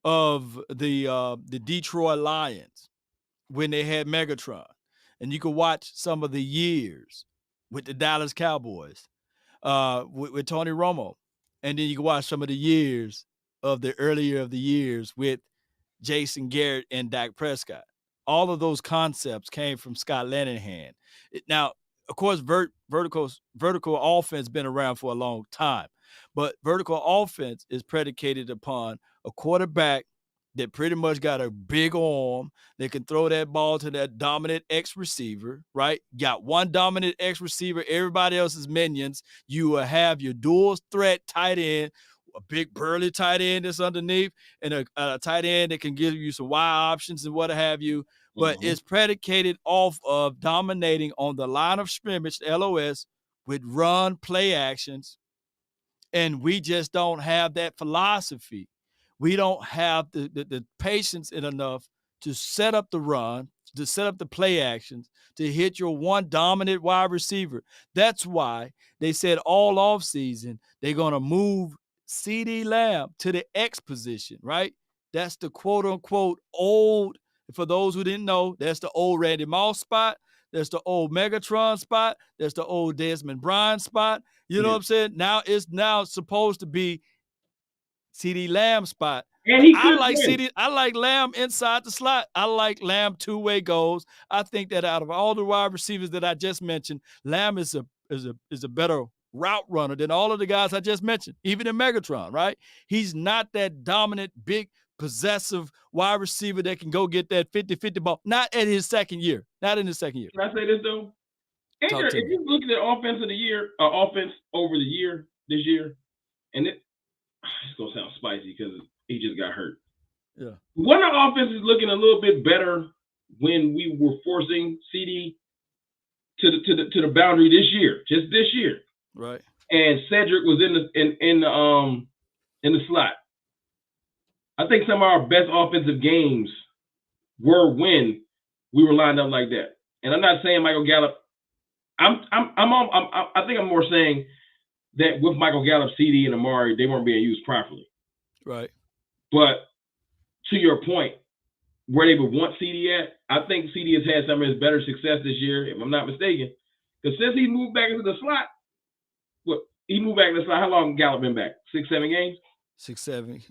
of the Detroit Lions when they had Megatron. And you can watch some of the years with the Dallas Cowboys with Tony Romo. And then you can watch some of the years of the earlier of the years with Jason Garrett and Dak Prescott. All of those concepts came from Scott Linehan. Now, of course, vertical offense been around for a long time, but vertical offense is predicated upon a quarterback that pretty much got a big arm. They can throw that ball to that dominant X receiver, right? Got one dominant X receiver, everybody else's minions. You will have your dual threat tight end, a big burly tight end that's underneath, and a tight end that can give you some wide options and what have you. But it's predicated off of dominating on the line of scrimmage, LOS, with run play actions. And we just don't have that philosophy. We don't have the patience enough to set up the run, to set up the play actions, to hit your one dominant wide receiver. That's why they said all offseason they're going to move CeeDee Lamb to the X position, right? That's the quote-unquote old, for those who didn't know, that's the old Randy Moss spot. That's the old Megatron spot. That's the old Desmond Bryant spot. You know what I'm saying? Now it's supposed to be CeeDee Lamb spot. And he I like CeeDee. I like Lamb inside the slot. I like Lamb two-way goals. I think that out of all the wide receivers that I just mentioned, Lamb is a better route runner than all of the guys I just mentioned, even in Megatron, right? He's not that dominant, big, possessive wide receiver that can go get that 50-50 ball. Not in his second year. Not in his second year. Can I say this, though? If you look at the offense of the year, offense over the year, this year, and it's going to sound spicy because he just got hurt. Yeah. One of the offense is looking a little bit better when we were forcing CeeDee to the boundary this year, just this year. Right. And Cedric was in the slot. I think some of our best offensive games were when we were lined up like that. And I'm not saying Michael Gallup. I think I'm more saying that with Michael Gallup, CeeDee, and Amari, they weren't being used properly. Right. But to your point, where they would want CeeDee at, I think CeeDee has had some of his better success this year, if I'm not mistaken. Because since he moved back into the slot, how long Gallup been back? 6-7 games? 6-7.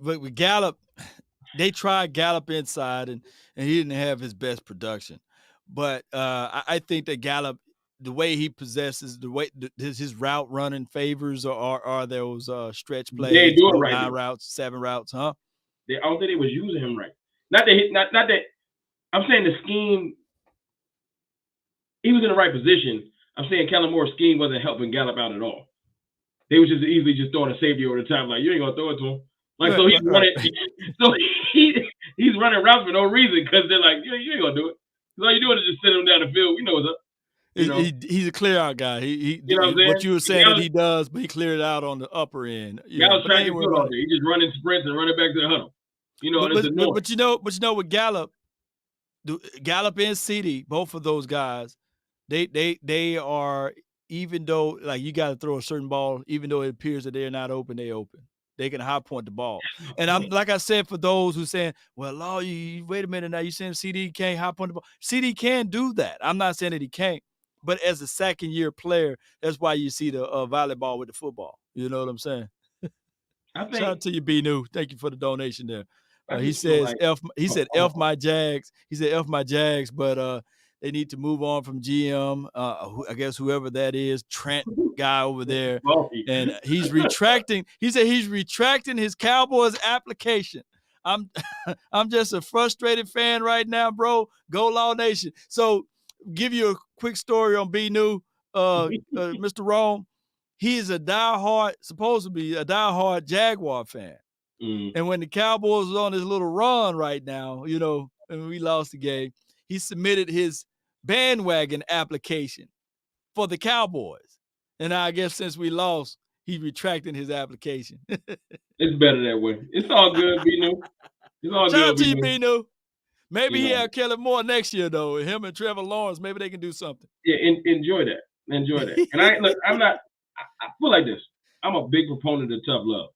But with Gallup, they tried Gallup inside, and he didn't have his best production. But I think that Gallup, the way he possesses, the way his route running favors are those stretch They plays, ain't doing it right. 9 routes, 7 routes, huh? I don't think they was using him right. Not that I'm saying the scheme. He was in the right position. I'm saying Kellen Moore's scheme wasn't helping Gallup out at all. They was just easily just throwing a safety over the top, like you ain't gonna throw it to him. Like so he's running, so he's running routes for no reason because they're like you ain't gonna do it. All you doing is just send him down the field. We know what's up. You know? He's a clear out guy. You know what you were saying that he does, but he cleared out on the upper end. Gallup's trying to do all day. He just running sprints and running back to the huddle. You know, but you know with Gallup and CD, both of those guys, they are, even though like you got to throw a certain ball, even though it appears that they're not open, they open. They can high point the ball. And I'm like I said, for those who saying, well, you wait a minute now, you saying CD can't high point the ball. CD can do that. I'm not saying that he can't, but as a second year player, that's why you see the volleyball with the football. You know what I'm saying? Shout out to you, B New. Thank you for the donation there. He says F my Jags. He said F my Jags, but they need to move on from GM. I guess whoever that is, Trent guy over there, and he's retracting. He said he's retracting his Cowboys application. I'm just a frustrated fan right now, bro. Go Law Nation. So, give you a quick story on B New, Mr. Rome. He is supposed to be a diehard Jaguar fan. And when the Cowboys was on this little run right now, you know, and we lost the game, he submitted his bandwagon application for the Cowboys. And I guess since we lost, he's retracting his application. It's better that way. It's all good, B-New. It's all Shout good, out to you, B-New. Maybe he have Kellen Moore next year, though. Him and Trevor Lawrence, maybe they can do something. Yeah, enjoy that. Enjoy that. And I feel like this. I'm a big proponent of tough love.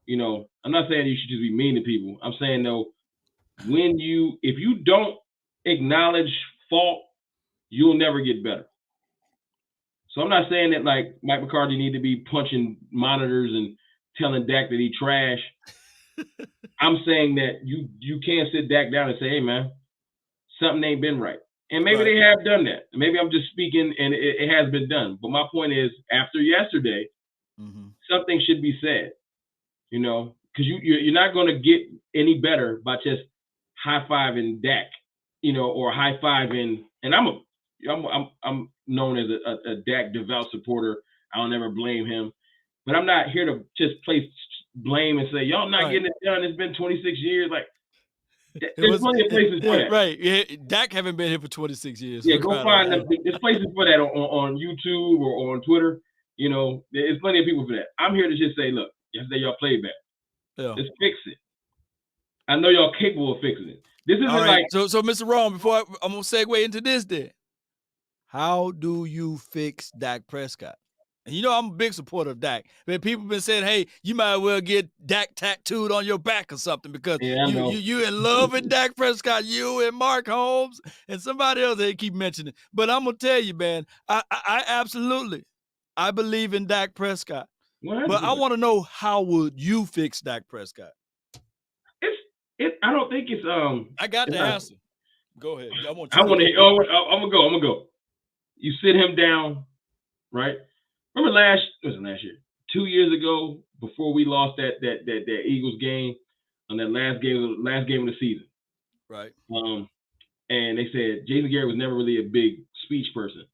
You know, I'm not saying you should just be mean to people. I'm saying, though, if you don't acknowledge fault, you'll never get better. So I'm not saying that like Mike McCarthy need to be punching monitors and telling Dak that he trash. I'm saying that you can't sit Dak down and say, hey man, something ain't been right. And maybe they have done that. Maybe I'm just speaking and it has been done. But my point is, after yesterday, something should be said. You know, because you're not going to get any better by just high-fiving Dak, you know, or high-fiving. And I'm known as a Dak devout supporter. I don't ever blame him, but I'm not here to just place blame and say y'all not getting it done. It's been 26 years. Like there's plenty of places for that. Right? Yeah, Dak haven't been here for 26 years. Yeah, go find them. There's places for that on YouTube or on Twitter. You know, there's plenty of people for that. I'm here to just say, look. Yesterday y'all played bad. Yeah. Let's fix it. I know y'all capable of fixing it. This isn't like so Mr. Rome, before I'm gonna segue into this then. How do you fix Dak Prescott? And you know I'm a big supporter of Dak. But people have been saying, hey, you might as well get Dak tattooed on your back or something because you in love with Dak Prescott, you and Mark Holmes and somebody else they keep mentioning. But I'm gonna tell you, man, I absolutely believe in Dak Prescott. But I want to know, how would you fix Dak Prescott? I don't think it's I got the answer. Go ahead. I'm gonna go. You sit him down, right? Remember last year, 2 years ago, before we lost that Eagles game, on that last game of the season, right? And they said Jason Garrett was never really a big speech person.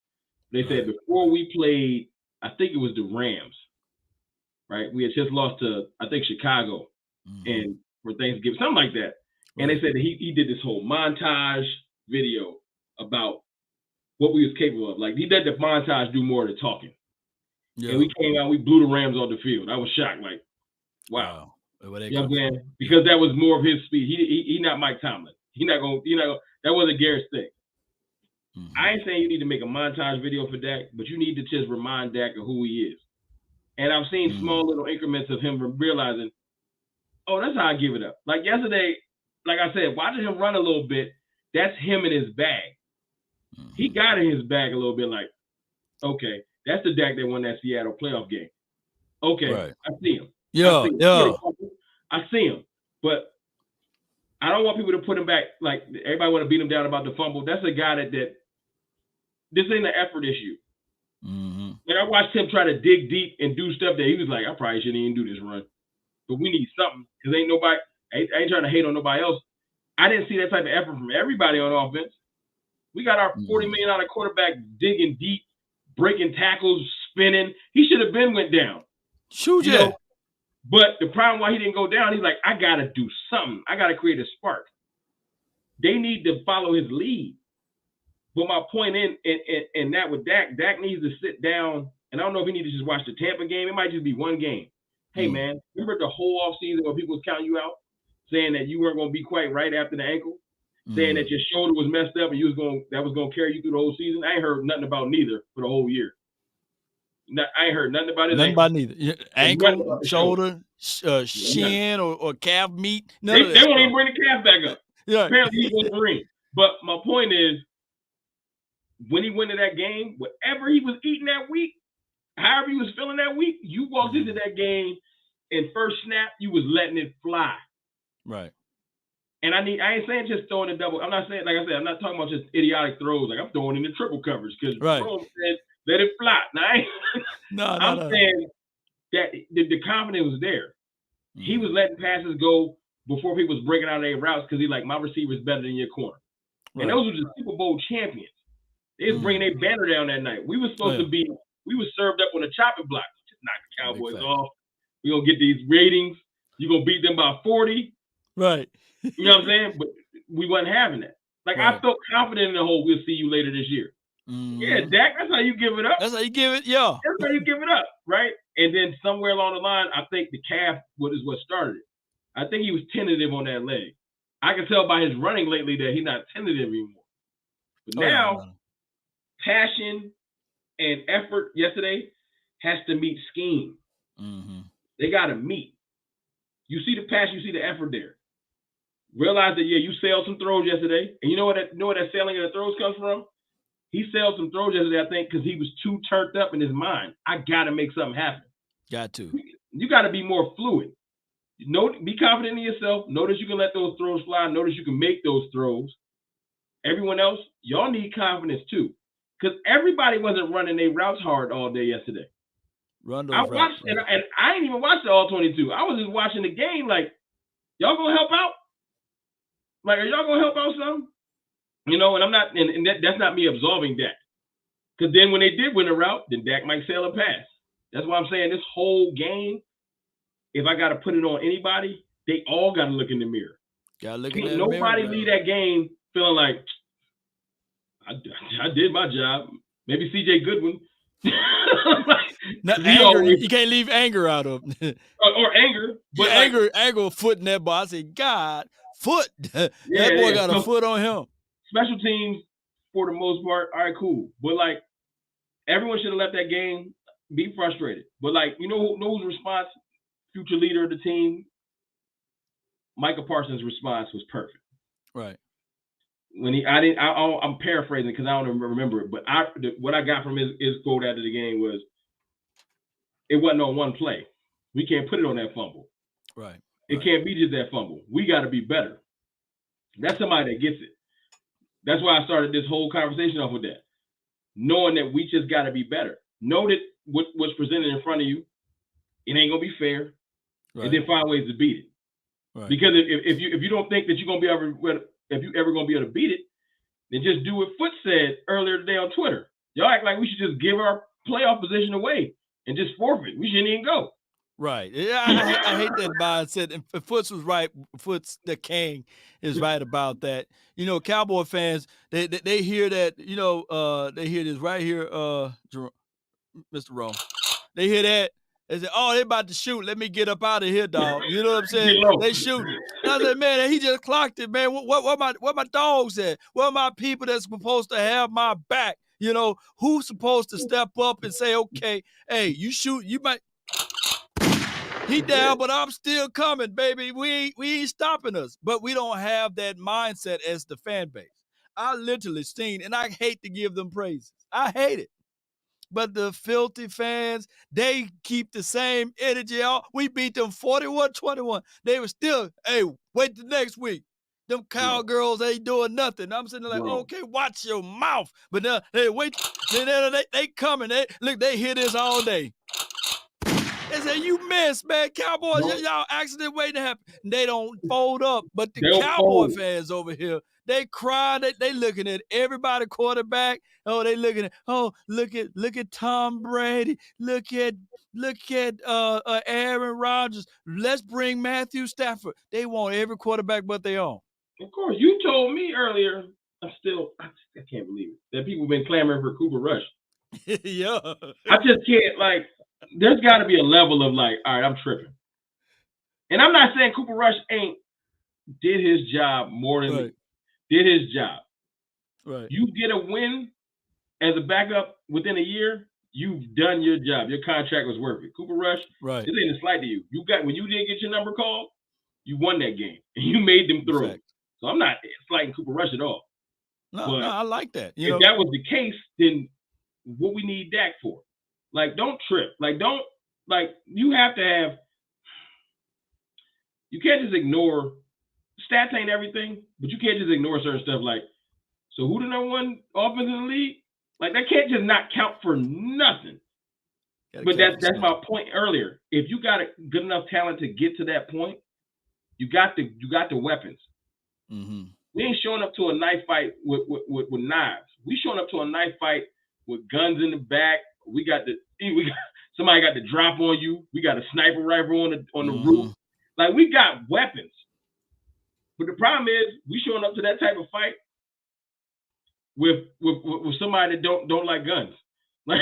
They said before we played, I think it was the Rams. Right, we had just lost to I think Chicago, and for Thanksgiving, something like that. And they said that he did this whole montage video about what we was capable of. Like he let the montage do more of the talking. Yeah. And we came out, we blew the Rams off the field. I was shocked, like, wow. You know what I'm saying? Because that was more of his speed. He not Mike Tomlin. That wasn't Garrett's thing. I ain't saying you need to make a montage video for Dak, but you need to just remind Dak of who he is. And I've seen small little increments of him realizing, oh, that's how I give it up. Like yesterday, like I said, watching him run a little bit, that's him in his bag. He got in his bag a little bit like, okay, that's the Dak that won that Seattle playoff game. Okay, I see him. Yeah. I see him. But I don't want people to put him back. Like everybody want to beat him down about the fumble. That's a guy that this ain't an effort issue. Mm-hmm. And I watched him try to dig deep and do stuff that he was like, I probably shouldn't even do this run. But we need something because ain't nobody. I ain't trying to hate on nobody else. I didn't see that type of effort from everybody on offense. We got our $40 million quarterback digging deep, breaking tackles, spinning. He should have been went down. Shoot, yeah. But the problem why he didn't go down, he's like, I got to do something. I got to create a spark. They need to follow his lead. But my point in that with Dak needs to sit down, and I don't know if he needs to just watch the Tampa game. It might just be one game. Hey, man, remember the whole offseason when people was counting you out, saying that you weren't going to be quite right after the ankle, saying that your shoulder was messed up and that was going to carry you through the whole season? I ain't heard nothing about neither for the whole year. I ain't heard nothing about his ankle. Nothing about neither. Ankle, shoulder, shin, or calf meat. They won't even bring the calf back up. Yeah. Apparently he's going to ring. But my point is, when he went to that game, whatever he was eating that week, however he was feeling that week, you walked into that game and first snap, you was letting it fly. Right. And I ain't saying just throwing a double. I'm not saying, like I said, I'm not talking about just idiotic throws. Like I'm throwing in the triple coverage because Rome said, let it fly. Now, I'm saying that the confidence was there. He was letting passes go before people was breaking out of their routes because he's like, my receiver's better than your corner. Right. And those were the Super Bowl champions. They was bringing their banner down that night. We were supposed to be, we were served up on a chopping block. Just knock the Cowboys off. We're going to get these ratings. You're going to beat them by 40. Right. You know what I'm saying? But we wasn't having that. Like, I felt confident in the whole, we'll see you later this year. Yeah, Dak, that's how you give it up. That's how you give it, yeah. That's how you give it up, right? And then somewhere along the line, I think the calf is what started it. I think he was tentative on that leg. I can tell by his running lately that he's not tentative anymore. But now, passion and effort yesterday has to meet scheme. They got to meet. You see the passion, you see the effort there. Realize that, you sailed some throws yesterday. And you know what that sailing of the throws comes from? He sailed some throws yesterday, I think, because he was too turned up in his mind. I got to make something happen. Got to. You got to be more fluid. Be confident in yourself. Know that you can let those throws fly. Know that you can make those throws. Everyone else, y'all need confidence too. Because everybody wasn't running their routes hard all day yesterday. I watched, and I ain't even watched the all 22. I was just watching the game like, y'all going to help out? Like, are y'all going to help out some? And I'm not, and that's not me absolving Dak. Because then when they did win a route, then Dak might sail a pass. That's why I'm saying this whole game, if I got to put it on anybody, they all got to look in the miror. Got to look in the mirror. Nobody leave that game feeling like, I did my job. Maybe CJ Goodwin. Anger, you can't leave anger out of or anger. But anger foot in that ball. I said, God, foot. That boy got a foot on him. Special teams, for the most part, all right, cool. But, everyone should have left that game be frustrated. But, whose response, future leader of the team, Micah Parsons' response was perfect. Right. When I'm paraphrasing because I don't remember it, but what I got from his quote after the game was, it wasn't on one play. We can't put it on that fumble. Right. It can't be just that fumble. We got to be better. That's somebody that gets it. That's why I started this whole conversation off with that. Knowing that we just got to be better. Know that what's presented in front of you, it ain't going to be fair. Right. And then find ways to beat it. Right. Because if you don't think that you're going to be able to, if you ever going to be able to beat it, then just do what Foot said earlier today on Twitter. Y'all act like we should just give our playoff position away and just forfeit. We shouldn't even go. Right. Yeah, I hate that mindset. And Foots was right. Foots, the king, is right about that. Cowboy fans, they hear that, they hear this right here, Mr. Rome. They hear that. They say, oh, they about to shoot. Let me get up out of here, dog. You know what I'm saying? They shooting. I said, man, he just clocked it, man. What my dogs at? Where my people that's supposed to have my back? Who's supposed to step up and say, okay, hey, you shoot, you might. He down, but I'm still coming, baby. We ain't stopping us. But we don't have that mindset as the fan base. I literally seen, and I hate to give them praises. I hate it. But the filthy fans, they keep the same energy out. We beat them 41-21. They were still, hey, wait till next week. Them cowgirls ain't doing nothing. I'm sitting there like, okay, watch your mouth. But now they wait, they coming. They hear this all day. They say, you missed, man. Cowboys, y'all accident waiting to happen. They don't fold up. But the Cowboy fans over here, they cry. They looking at everybody quarterback. Oh, they looking at, look at Tom Brady. Look at Aaron Rodgers. Let's bring Matthew Stafford. They want every quarterback but their own. Of course, you told me earlier. I can't believe it that people have been clamoring for Cooper Rush. Yeah, I just can't. Like, there's got to be a level of like, all right, I'm tripping. And I'm not saying Cooper Rush did his job more than did his job. Right. You get a win as a backup within a year, you've done your job. Your contract was worth it. Cooper Rush, right. This ain't a slight to you. When you didn't get your number called, you won that game. And you made them throw. Exactly. So I'm not slighting Cooper Rush at all. No, I like that. If that was the case, then what we need Dak for? Like, don't trip. You have to have, you can't just ignore, stats ain't everything, but you can't just ignore certain stuff like, so who the number one offense in the league? Like, that can't just not count for nothing. But that's my point earlier. If you got a good enough talent to get to that point, you got the weapons. Mm-hmm. We ain't showing up to a knife fight with knives. We showing up to a knife fight with guns in the back. Somebody got the drop on you. We got a sniper rifle on the roof. Like, we got weapons. But the problem is we showing up to that type of fight with somebody that don't like guns. Like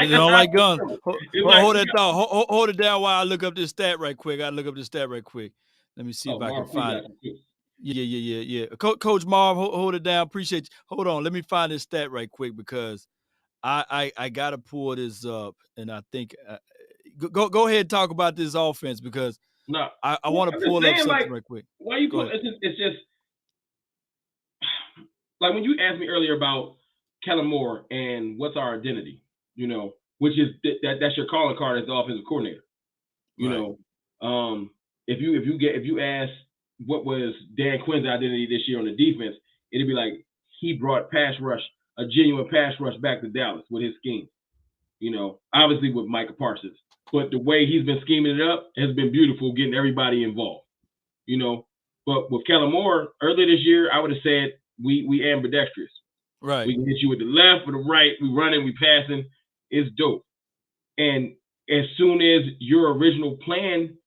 they don't like guns. Hold that thought. Hold it down while I look up this stat right quick. Let me see if I can find it. Yeah. Coach Marv, hold it down. Appreciate you. Hold on. Let me find this stat right quick because I got to pull this up, and I think go ahead and talk about this offense because I want to pull up something right quick. Why you put it's just like when you asked me earlier about Kellen Moore and what's our identity, which is that's your calling card as the offensive coordinator. If you ask what was Dan Quinn's identity this year on the defense, it'd be like he brought a genuine pass rush back to Dallas with his scheme. Obviously with Micah Parsons, but the way he's been scheming it up has been beautiful, getting everybody involved. But with Kellen Moore earlier this year, I would have said we ambidextrous. Right. We can hit you with the left or the right. We running, we passing. It's dope. And as soon as your original plan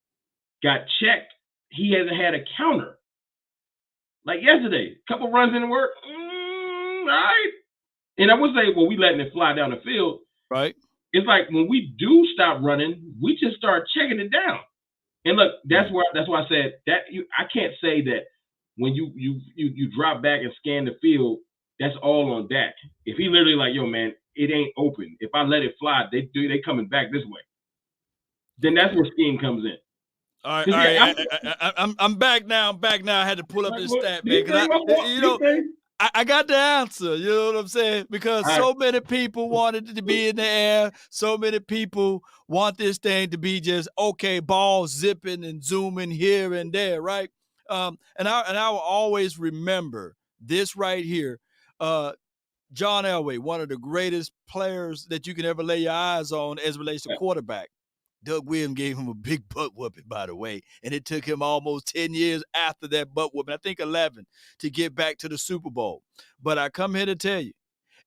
got checked, he hasn't had a counter. Like yesterday, a couple runs into work. All right. And I would say, well, we letting it fly down the field. Right. It's like when we do stop running, we just start checking it down. And look, that's why I said that I can't say that when you drop back and scan the field, that's all on Dak. If he literally like, yo, man, it ain't open. If I let it fly, they coming back this way. Then that's where scheme comes in. All right. I'm back now. I had to pull up this stat, man. I got the answer. You know what I'm saying? Because so many people wanted it to be in the air. So many people want this thing to be just ball zipping and zooming here and there, right? And I will always remember this right here. John Elway, one of the greatest players that you can ever lay your eyes on as it relates to quarterback. Doug Williams gave him a big butt whooping, by the way, and it took him almost 10 years after that butt whooping, I think 11, to get back to the Super Bowl. But I come here to tell you,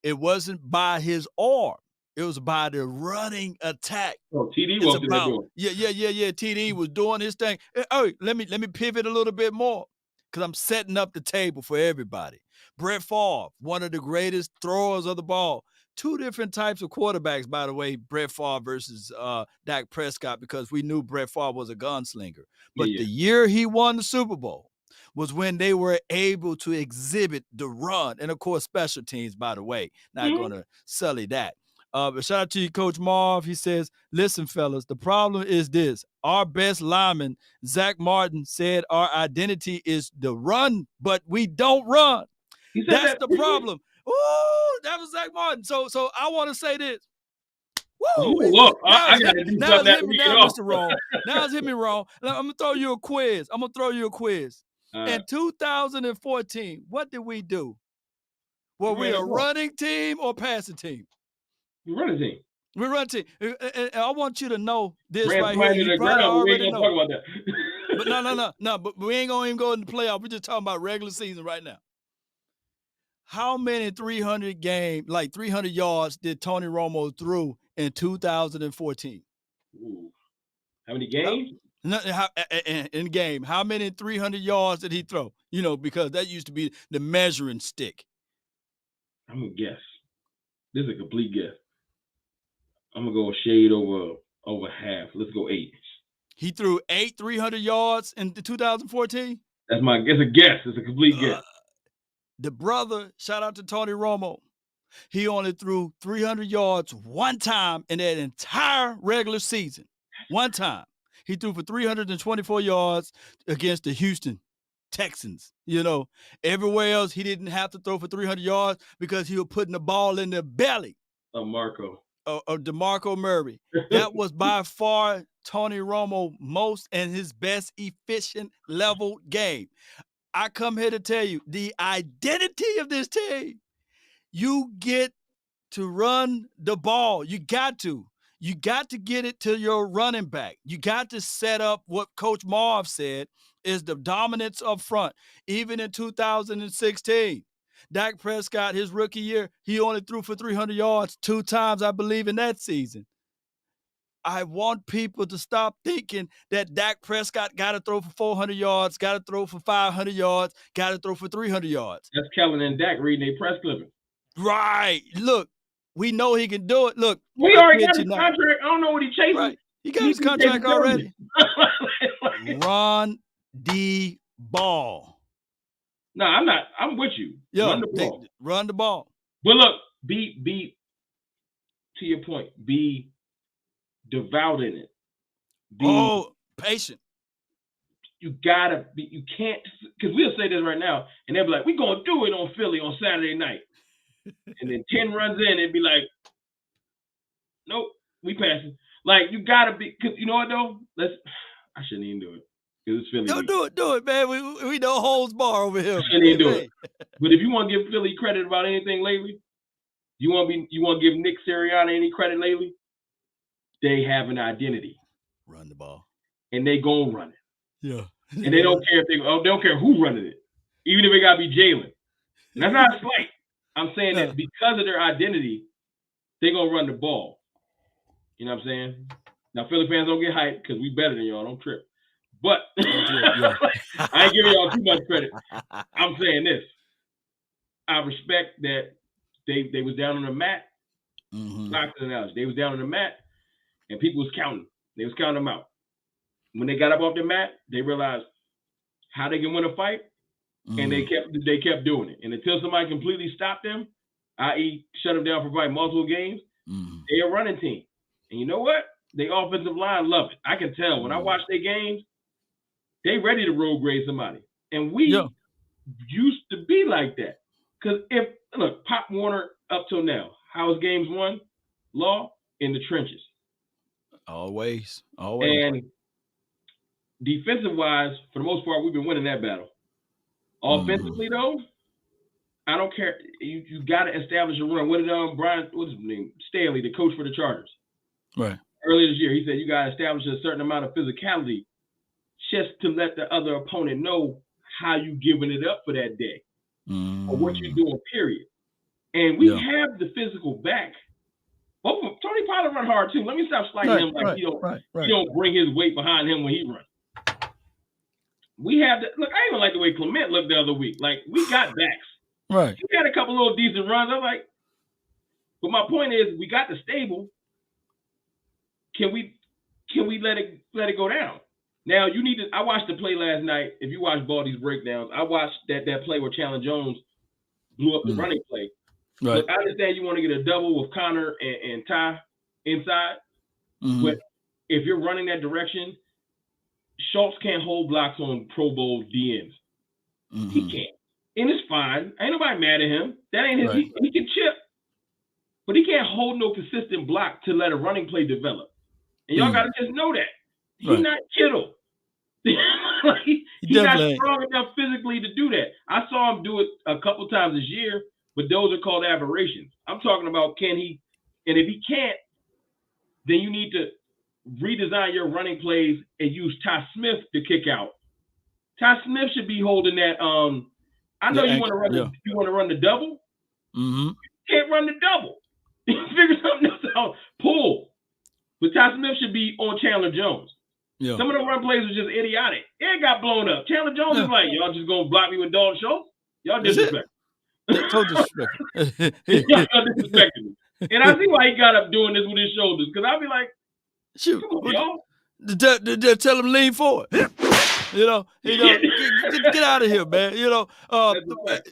it wasn't by his arm. It was by the running attack. Oh, TD was doing. Yeah. TD was doing his thing. Oh, let me pivot a little bit more because I'm setting up the table for everybody. Brett Favre, one of the greatest throwers of the ball. Two different types of quarterbacks, by the way, Brett Favre versus Dak Prescott, because we knew Brett Favre was a gunslinger. But the year he won the Super Bowl was when they were able to exhibit the run. And, of course, special teams, by the way. Not going to sully that. But shout out to you, Coach Marv. He says, listen, fellas, the problem is this. Our best lineman, Zach Martin, said our identity is the run, but we don't run. That's the problem. Ooh, that was Zach Martin. So I want to say this. Woo! Look, I got to do something now it's hit me wrong. I'm gonna throw you a quiz. In 2014, what did we do? Were we a running team or passing team? Running team. We run team. And I want you to know this Ran right here. You probably already know. Talk about that. But no. But we ain't gonna even go in the playoff. We're just talking about regular season right now. How many 300 yards did Tony Romo throw in 2014? Ooh. How many games? In game, how many 300 yards did he throw? You know, because that used to be the measuring stick. I'm gonna guess. This is a complete guess. I'm gonna go a shade over half. Let's go 8. He threw 8 300 yards in 2014. That's my guess. A guess. It's a complete guess. The brother, shout out to Tony Romo. He only threw 300 yards one time in that entire regular season. One time. He threw for 324 yards against the Houston Texans. You know, everywhere else he didn't have to throw for 300 yards because he was putting the ball in the belly of DeMarco Murray. That was by far Tony Romo most and his best efficient level game. I come here to tell you the identity of this team. You get to run the ball. You got to. You got to get it to your running back. You got to set up what Coach Marv said is the dominance up front. Even in 2016, Dak Prescott, his rookie year, he only threw for 300 yards 2 times, I believe, in that season. I want people to stop thinking that Dak Prescott got to throw for 400 yards, got to throw for 500 yards, got to throw for 300 yards. That's Kellen and Dak reading a press clipping. Right. Look, we know he can do it. Look, we already got his contract. I don't know what he chasing. Right. He got his contract already. Run the ball. No, I'm not. I'm with you. Yo, run the ball. Run the ball. But look, be to your point. Be devout in it. Patient. You gotta be. You can't, because we'll say this right now, and they'll be like, "We're gonna do it on Philly on Saturday night," and then 10 runs in, it'd be like, "Nope, we passing." Like, you gotta be, because you know what though? I shouldn't even do it. It's Philly. Don't do it, man. We know holds bar over here. I shouldn't even do it. But if you want to give Philly credit about anything lately, you want to give Nick Sirianni any credit lately? They have an identity. Run the ball. And they gonna run it. Yeah. And they don't care they don't care who running it, even if it gotta be Jalen. That's not a slight. I'm saying that because of their identity, they gonna run the ball. You know what I'm saying? Now Philly fans don't get hyped because we better than y'all. Don't trip. But I ain't giving y'all too much credit. I'm saying this. I respect that they was down on the mat. They was down on the mat, and people was counting. They was counting them out. When they got up off the mat, they realized how they can win a fight, and they kept doing it. And until somebody completely stopped them, i.e., shut them down for probably multiple games, they're a running team. And you know what? The offensive line love it. I can tell when I watch their games, they ready to road grade somebody. And we used to be like that. Because Pop Warner up till now, how is games won? Law in the trenches. Always. And defensive-wise, for the most part, we've been winning that battle. Offensively, though, I don't care. You got to establish a run. What did Brian, what's his name? Staley, the coach for the Chargers. Right. Earlier this year, he said you got to establish a certain amount of physicality just to let the other opponent know how you giving it up for that day or what you're doing, period. And we have the physical back. Both of them, Tony Pollard run hard too. Let me stop slighting him like he don't bring his weight behind him when he runs. We have look, I even like the way Clement looked the other week. Like, we got backs. Right. He had a couple little decent runs. I'm like, but my point is, we got the stable. Can we let it go down? Now you need to. I watched the play last night. If you watch Baldy's breakdowns, I watched that play where Chandler Jones blew up the running play. Right. Look, I understand you want to get a double with Connor and Ty inside, but if you're running that direction, Schultz can't hold blocks on Pro Bowl DNs. He can't, and it's fine. Ain't nobody mad at him. That ain't his. Right. He can chip, but he can't hold no consistent block to let a running play develop. And y'all got to just know that. He's not Kittle. Like, he's not strong enough physically to do that. I saw him do it a couple times this year, but those are called aberrations. I'm talking about can he, and if he can't, then you need to redesign your running plays and use Ty Smith to kick out. Ty Smith should be holding that. I know you want to run the double. Mm-hmm. You can't run the double. Figure something else out. Pull. But Ty Smith should be on Chandler Jones. Yeah. Some of the run plays were just idiotic. It got blown up. Chandler Jones is like, y'all just gonna block me with Dalton Schultz? Y'all disrespect. So disrespectful. Y'all disrespecting me. And I see why he got up doing this with his shoulders. Because I'll be like, shoot, come on, y'all. Tell him lean forward. Get out of here, man.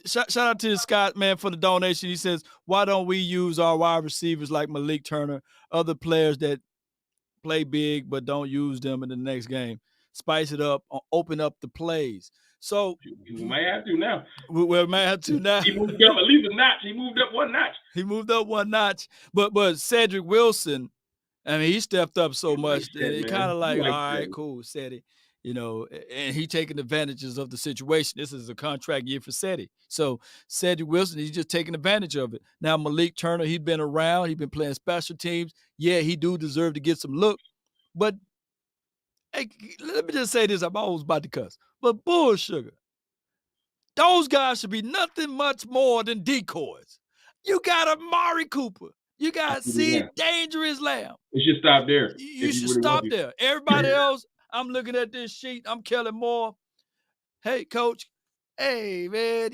Shout out to Scott, man, for the donation. He says, why don't we use our wide receivers like Malik Turner, other players that play big but don't use them in the next game? Spice it up, open up the plays. So we might have to now. We might have to now. He moved up at least a notch. He moved up one notch. But Cedric Wilson, I mean, he stepped up so much that it kind of like, all right, cool, Cedric. And he taking advantages of the situation. This is a contract year for Cedric. So Cedric Wilson, he's just taking advantage of it. Now Malik Turner, he's been around. He's been playing special teams. Yeah, he do deserve to get some look. But hey, let me just say this. I'm always about to cuss. But bull sugar, those guys should be nothing much more than decoys. You got Amari Cooper. You got Dangerous Lamb. You should stop there. You should stop there. Everybody else, I'm looking at this sheet. I'm Kellen Moore. Hey, coach. Hey, man,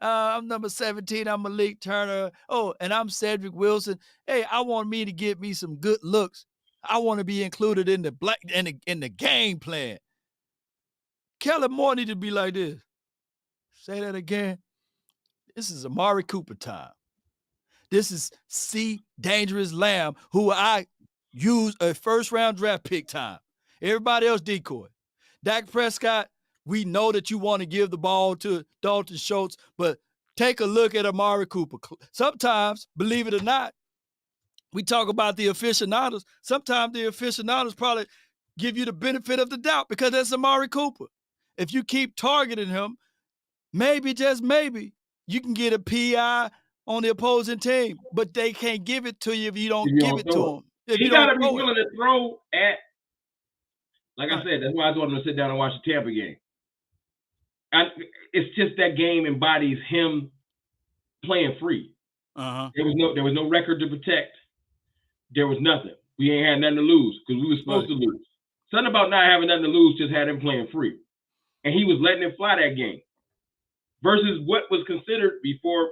I'm number 17. I'm Malik Turner. Oh, and I'm Cedric Wilson. Hey, I want me to get me some good looks. I want to be included in the game plan. Kellen Moore need to be like this. Say that again. This is Amari Cooper time. This is Dangerous Lamb, who I use a first-round draft pick time. Everybody else decoy. Dak Prescott, we know that you want to give the ball to Dalton Schultz, but take a look at Amari Cooper. Sometimes, believe it or not, we talk about the aficionados. Sometimes the aficionados probably give you the benefit of the doubt because that's Amari Cooper. If you keep targeting him, maybe, just maybe, you can get a PI on the opposing team, but they can't give it to you if you don't give it to them. He got to be willing to throw at, like I said, that's why I told him to sit down and watch the Tampa game. It's just that game embodies him playing free. Uh-huh. There was no record to protect. There was nothing. We ain't had nothing to lose because we were supposed to lose. Something about not having nothing to lose just had him playing free. And he was letting it fly that game. Versus what was considered before,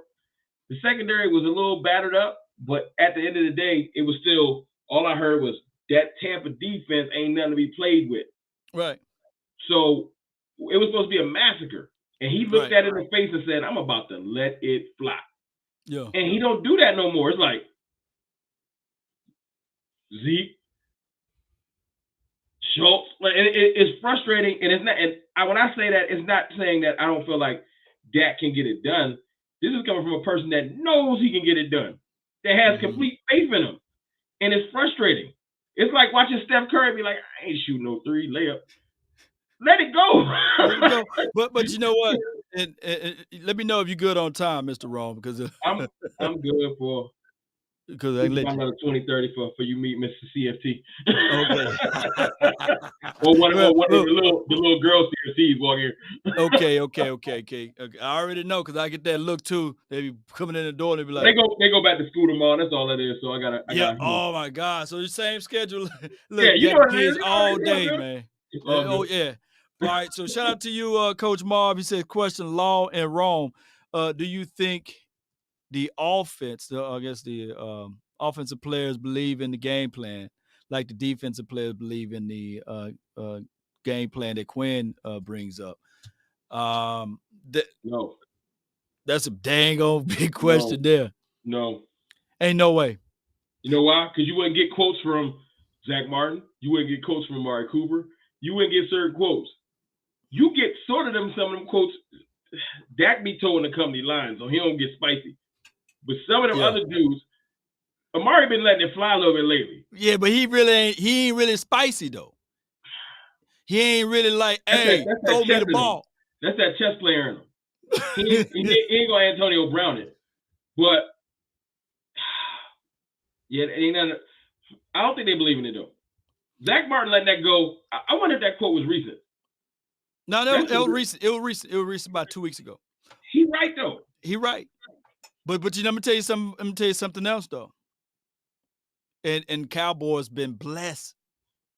the secondary was a little battered up, but at the end of the day, it was still, all I heard was that Tampa defense ain't nothing to be played with. Right. So it was supposed to be a massacre. And he looked at it in the face and said, I'm about to let it fly. Yeah. And he don't do that no more. It's like, Zeke, Schultz. It's frustrating, and it's not. And when I say that, it's not saying that I don't feel like Dak can get it done. This is coming from a person that knows he can get it done, that has complete faith in him, and it's frustrating. It's like watching Steph Curry be like, I ain't shooting no three layup. Let it go. But you know what? And let me know if you're good on time, Mr. Rome, because I'm good for. Because I let another 20-30 for you meet Mr. CFT. Okay. Or one of the little girl CFTs walk here. Okay. I already know because I get that look too. They be coming in the door and they be like, they go back to school tomorrow. That's all it is. So I gotta. Oh my God. So the same schedule. Look, yeah, you know what it kids is. all day, man. Oh yeah. All right. So shout out to you, Coach Marv. He said, question Law and Rome. Do you think the offense, the offensive players believe in the game plan, like the defensive players believe in the game plan that Quinn brings up? No. That's a dang old big question there. No. Ain't no way. You know why? Because you wouldn't get quotes from Zach Martin. You wouldn't get quotes from Amari Cooper. You wouldn't get certain quotes. You get some of them quotes. Dak be toeing the company line, so he don't get spicy. But some of them other dudes, Amari been letting it fly a little bit lately. Yeah, but he ain't really spicy though. He ain't really like, hey, throw me the ball. That's that chess player in him. He ain't gonna Antonio Brown it. But yeah, I don't think they believe in it though. Zach Martin letting that go. I wonder if that quote was recent. No, it was recent. It was recent about 2 weeks ago. He right though. He right. But you know, let me tell you something else though. And Cowboys been blessed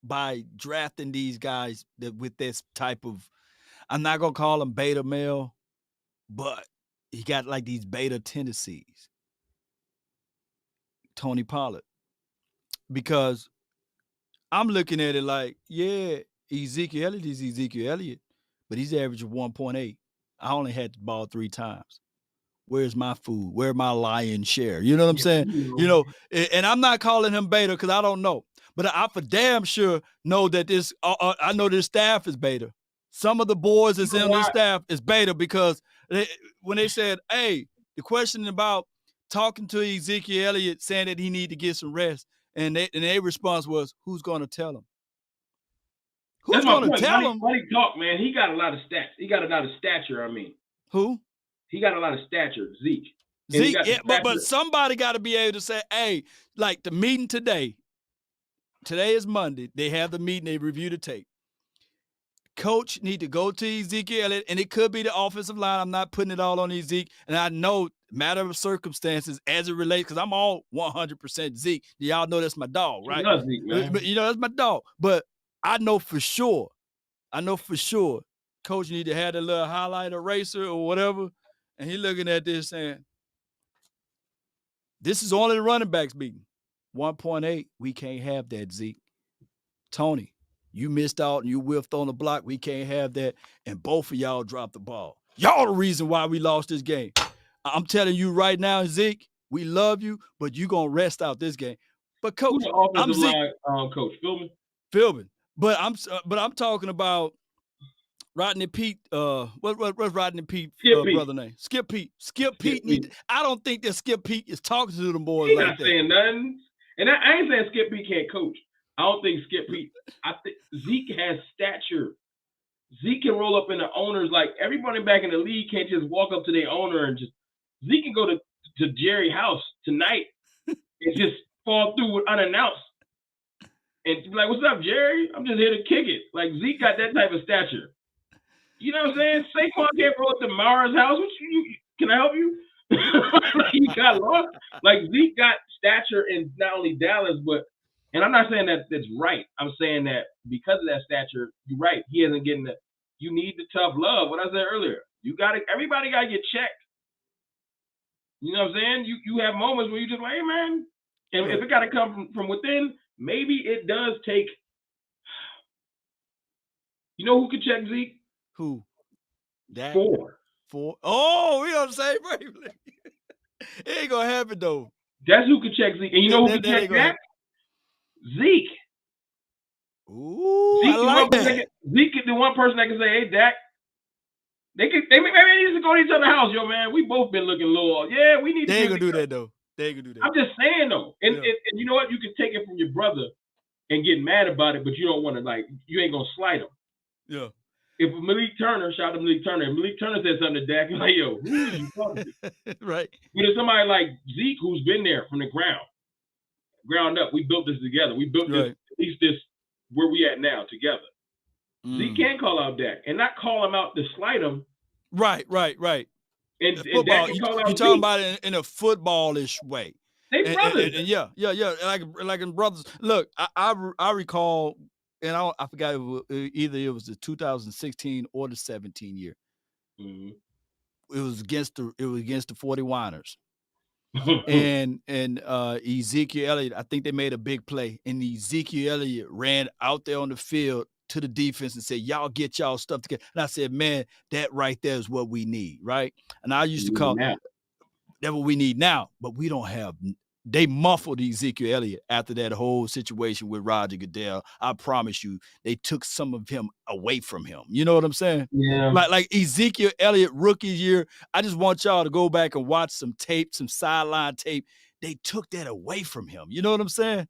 by drafting these guys with this type of, I'm not gonna call him beta male, but he got like these beta tendencies. Tony Pollard. Because I'm looking at it like, yeah, Ezekiel Elliott is Ezekiel Elliott, but he's averaging 1.8. I only had the ball 3 times. Where's my food? Where's my lion's share? You know what I'm saying? You know, and I'm not calling him beta because I don't know. But I for damn sure know that this, I know this staff is beta. Some of the boys that's in this staff is beta because when they said, hey, the question about talking to Ezekiel Elliott saying that he need to get some rest, and their response was, who's going to tell him? Who's going to tell him? Money talk, man. He got a lot of stats. He got a lot of stature, I mean. Who? He got a lot of stature, Zeke. Zeke, yeah, but somebody got to be able to say, hey, like the meeting today is Monday. They have the meeting. They review the tape. Coach need to go to Ezekiel Elliott, and it could be the offensive line. I'm not putting it all on Zeke. And I know, matter of circumstances, as it relates, because I'm all 100% Zeke. Y'all know that's my dog, right? I love Zeke, man. But, you know, that's my dog. But I know for sure, Coach need to have that little highlight eraser or whatever. And he looking at this saying, this is only the running backs meeting. 1.8, we can't have that, Zeke. Tony, you missed out and you whiffed on the block. We can't have that. And both of y'all dropped the ball. Y'all the reason why we lost this game. I'm telling you right now, Zeke, we love you, but you're going to rest out this game. But Coach, I'm Zeke. Coach Philbin. But I'm talking about Rodney Pete, what's Rodney Pete brother name? Skip Pete. Skip Pete. I don't think that Skip Pete is talking to them boys like that. He's not saying nothing. And I ain't saying Skip Pete can't coach. I don't think Skip Pete. I think Zeke has stature. Zeke can roll up in the owners like everybody back in the league can't just walk up to their owner and just. Zeke can go to Jerry's house tonight and just fall through unannounced and be like, "What's up, Jerry? I'm just here to kick it." Like Zeke got that type of stature. You know what I'm saying? Saquon can't roll up to Mara's house. Can I help you? He got lost. Like Zeke got stature in not only Dallas, but and I'm not saying that that's right. I'm saying that because of that stature, you're right. He isn't getting the. You need the tough love. What I said earlier. Everybody got to get checked. You know what I'm saying? You have moments where you just like, hey man, and if it got to come from within, maybe it does take. You know who could check Zeke? Who? Dak? 4. Oh, we on the same wavelength. It ain't gonna happen though. That's who could check Zeke. And you know who could check Dak? Zeke. Ooh, Zeke, I like that. Zeke is the one person that can say, hey, Dak. They maybe need to go to each other's house, yo, man. We both been looking low. Yeah, we need to. They ain't gonna do that though. They ain't gonna do that. I'm just saying though. And you know what? You can take it from your brother and get mad about it, but you don't want to you ain't gonna slight him. Yeah. If Malik Turner, shout out to Malik Turner, if Malik Turner said something to Dak, you're like, yo, who are you talking to? Right. But if somebody like Zeke, who's been there from the ground up, we built this together. We built this, at least this, where we at now together. Zeke can call out Dak and not call him out to slight him. Right. And football, you're talking about it in a footballish way. They brothers. And yeah. Like in brothers. Look, I recall, and I forgot either it was the 2016 or the 17 year. Mm-hmm. It was against the 49ers. and Ezekiel Elliott, I think they made a big play, and Ezekiel Elliott ran out there on the field to the defense and said, y'all get y'all stuff together. And I said, man, that right there is what we need, right? And I used to call that what we need now, but we don't have. They muffled Ezekiel Elliott after that whole situation with Roger Goodell. I promise you, they took some of him away from him. You know what I'm saying? Yeah. Like Ezekiel Elliott rookie year, I just want y'all to go back and watch some tape, some sideline tape. They took that away from him. You know what I'm saying?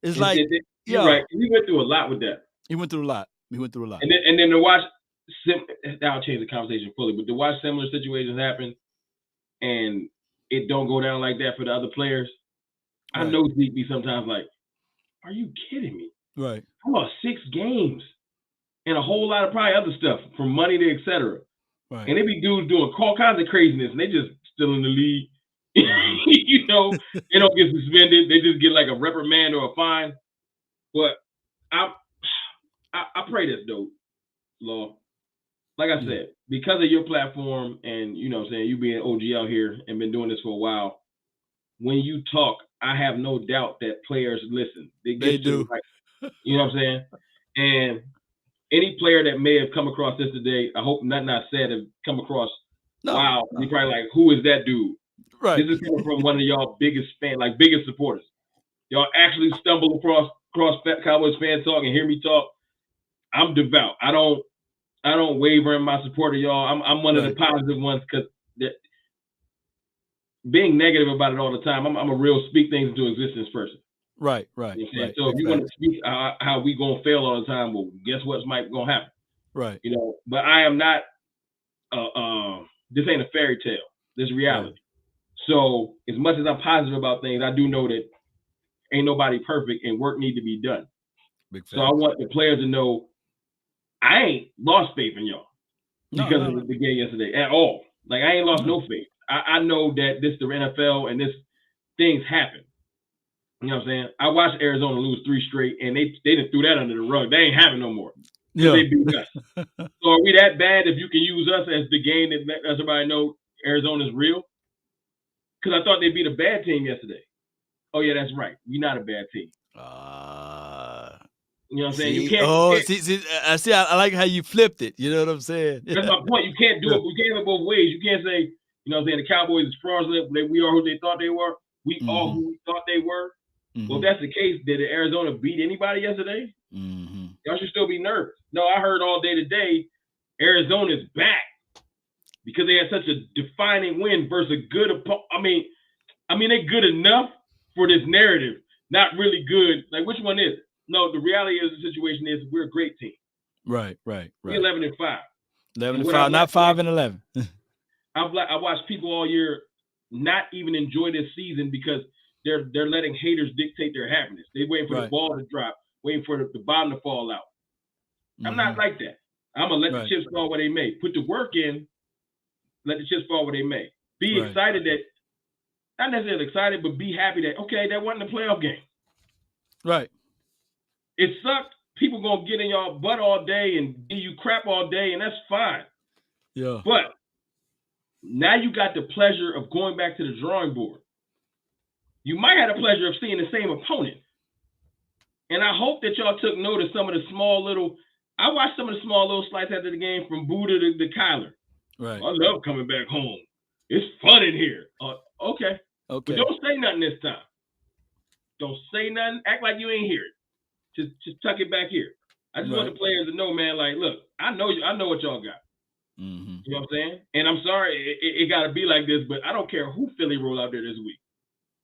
It's like, you're right. He went through a lot with that. He went through a lot. He went through a lot. And then to watch, I'll change the conversation fully, but to watch similar situations happen and it don't go down like that for the other players, right. I know Zeke be sometimes like, are you kidding me? Right. I lost 6 games and a whole lot of probably other stuff from money to et cetera. Right. And they be dudes doing all kinds of craziness and they just still in the league. You know, they don't get suspended. They just get like a reprimand or a fine. But I pray this, though, Law. Like I said, because of your platform and, you know what I'm saying, you being OG out here and been doing this for a while, when you talk, I have no doubt that players listen. They do. Right, you know what I'm saying? And any player that may have come across this today, I hope nothing I said have come across, wow, you're probably like, who is that dude? Right. This is coming from one of y'all biggest fans, like biggest supporters. Y'all actually stumble across Cowboys fan talk and hear me talk. I'm devout. I don't waver in my support of y'all. I'm one of the positive ones because being negative about it all the time, I'm a real speak things into existence person. Right. You know right. So if you want to speak how we gonna fail all the time, well, guess what's might gonna happen. Right. You know, but I am not. This ain't a fairy tale. This is reality. Right. So as much as I'm positive about things, I do know that ain't nobody perfect and work need to be done. So I want the players to know I ain't lost faith in y'all because of the game yesterday at all. Like I ain't lost no faith. I know that this is the NFL and this things happen. You know what I'm saying? I watched Arizona lose 3 straight and they done threw that under the rug. They ain't having no more. Yeah. They beat us. So are we that bad if you can use us as the game that lets everybody know Arizona's real? Because I thought they beat a bad team yesterday. Oh yeah, that's right. We're not a bad team. You know what I'm saying? You can't. See, I like how you flipped it. You know what I'm saying? That's my point. You can't do it. We can't have it both ways. You can't say, you know what I'm saying, the Cowboys is fraudulent. We are who they thought they were. We are who we thought they were. Well, if that's the case, did Arizona beat anybody yesterday? Y'all should still be nervous. No, I heard all day today, Arizona's back because they had such a defining win versus a good opponent. I mean, they're good enough for this narrative. Not really good. Like, which one is it? No, the reality of the situation is we're a great team. Right. We're 11-5. 11-5, not 5-11. I watched people all year not even enjoy this season because they're letting haters dictate their happiness. They're waiting for the ball to drop, waiting for the bottom to fall out. I'm not like that. I'm going to let the chips fall where they may. Put the work in, let the chips fall where they may. Be excited that, not necessarily excited, but be happy that, okay, that wasn't a playoff game. Right. It sucked. People going to get in y'all butt all day and give you crap all day, and that's fine. Yeah. But now you got the pleasure of going back to the drawing board. You might have the pleasure of seeing the same opponent. And I hope that y'all took note of some of the small little – I watched some of the small little slides after the game from Buddha to Kyler. Right. I love coming back home. It's fun in here. Okay. But don't say nothing this time. Don't say nothing. Act like you ain't hear it. Just tuck it back here. I just want the players to know, man, like, look, I know what y'all got. You know what I'm saying? And I'm sorry it got to be like this, but I don't care who Philly roll out there this week.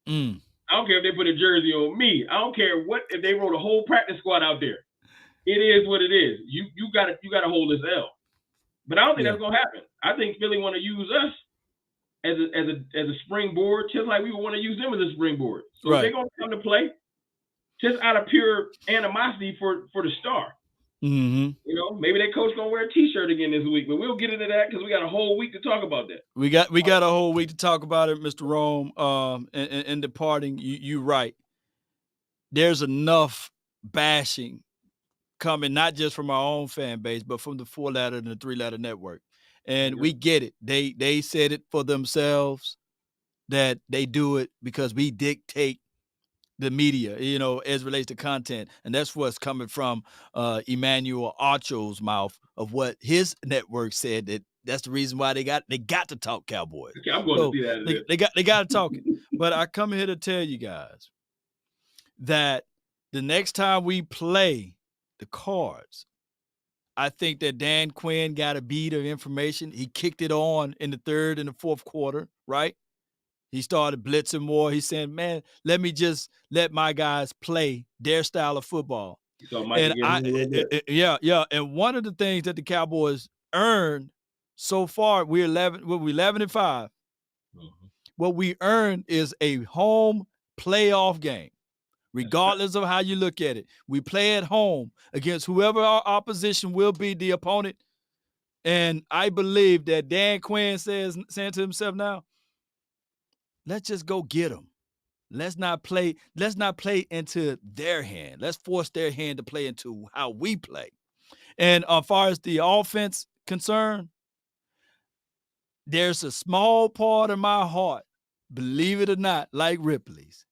I don't care if they put a jersey on me. I don't care if they roll a whole practice squad out there. It is what it is. You got to hold this L. But I don't think that's gonna happen. I think Philly want to use us as a springboard, just like we want to use them as a springboard. So if they're gonna come to play, just out of pure animosity for the star. You know, maybe that coach gonna wear a T-shirt again this week, but we'll get into that because we got a whole week to talk about that. We got a whole week to talk about it, Mr. Rome. In departing, you right. There's enough bashing coming not just from our own fan base, but from the 4-letter and the 3-letter network, and we get it. They said it for themselves that they do it because we dictate the media, you know, as relates to content. And that's what's coming from Emmanuel Archer's mouth of what his network said, that's the reason why they got to talk Cowboys. Okay, I'm going to see that. They got to talk it. But I come here to tell you guys that the next time we play the Cards, I think that Dan Quinn got a beat of information. He kicked it on in the third and the fourth quarter, right? He started blitzing more. He's saying, man, let me just let my guys play their style of football. You thought Mike And could get him a little bit. yeah. And one of the things that the Cowboys earned so far, we're 11 and 5. Mm-hmm. What we earned is a home playoff game. Regardless of how you look at it, we play at home against whoever our opposition will be, the opponent. And I believe that Dan Quinn saying to himself now, let's just go get them. Let's not play into their hand. Let's force their hand to play into how we play. And as far as the offense concerned, there's a small part of my heart, believe it or not, like Ripley's,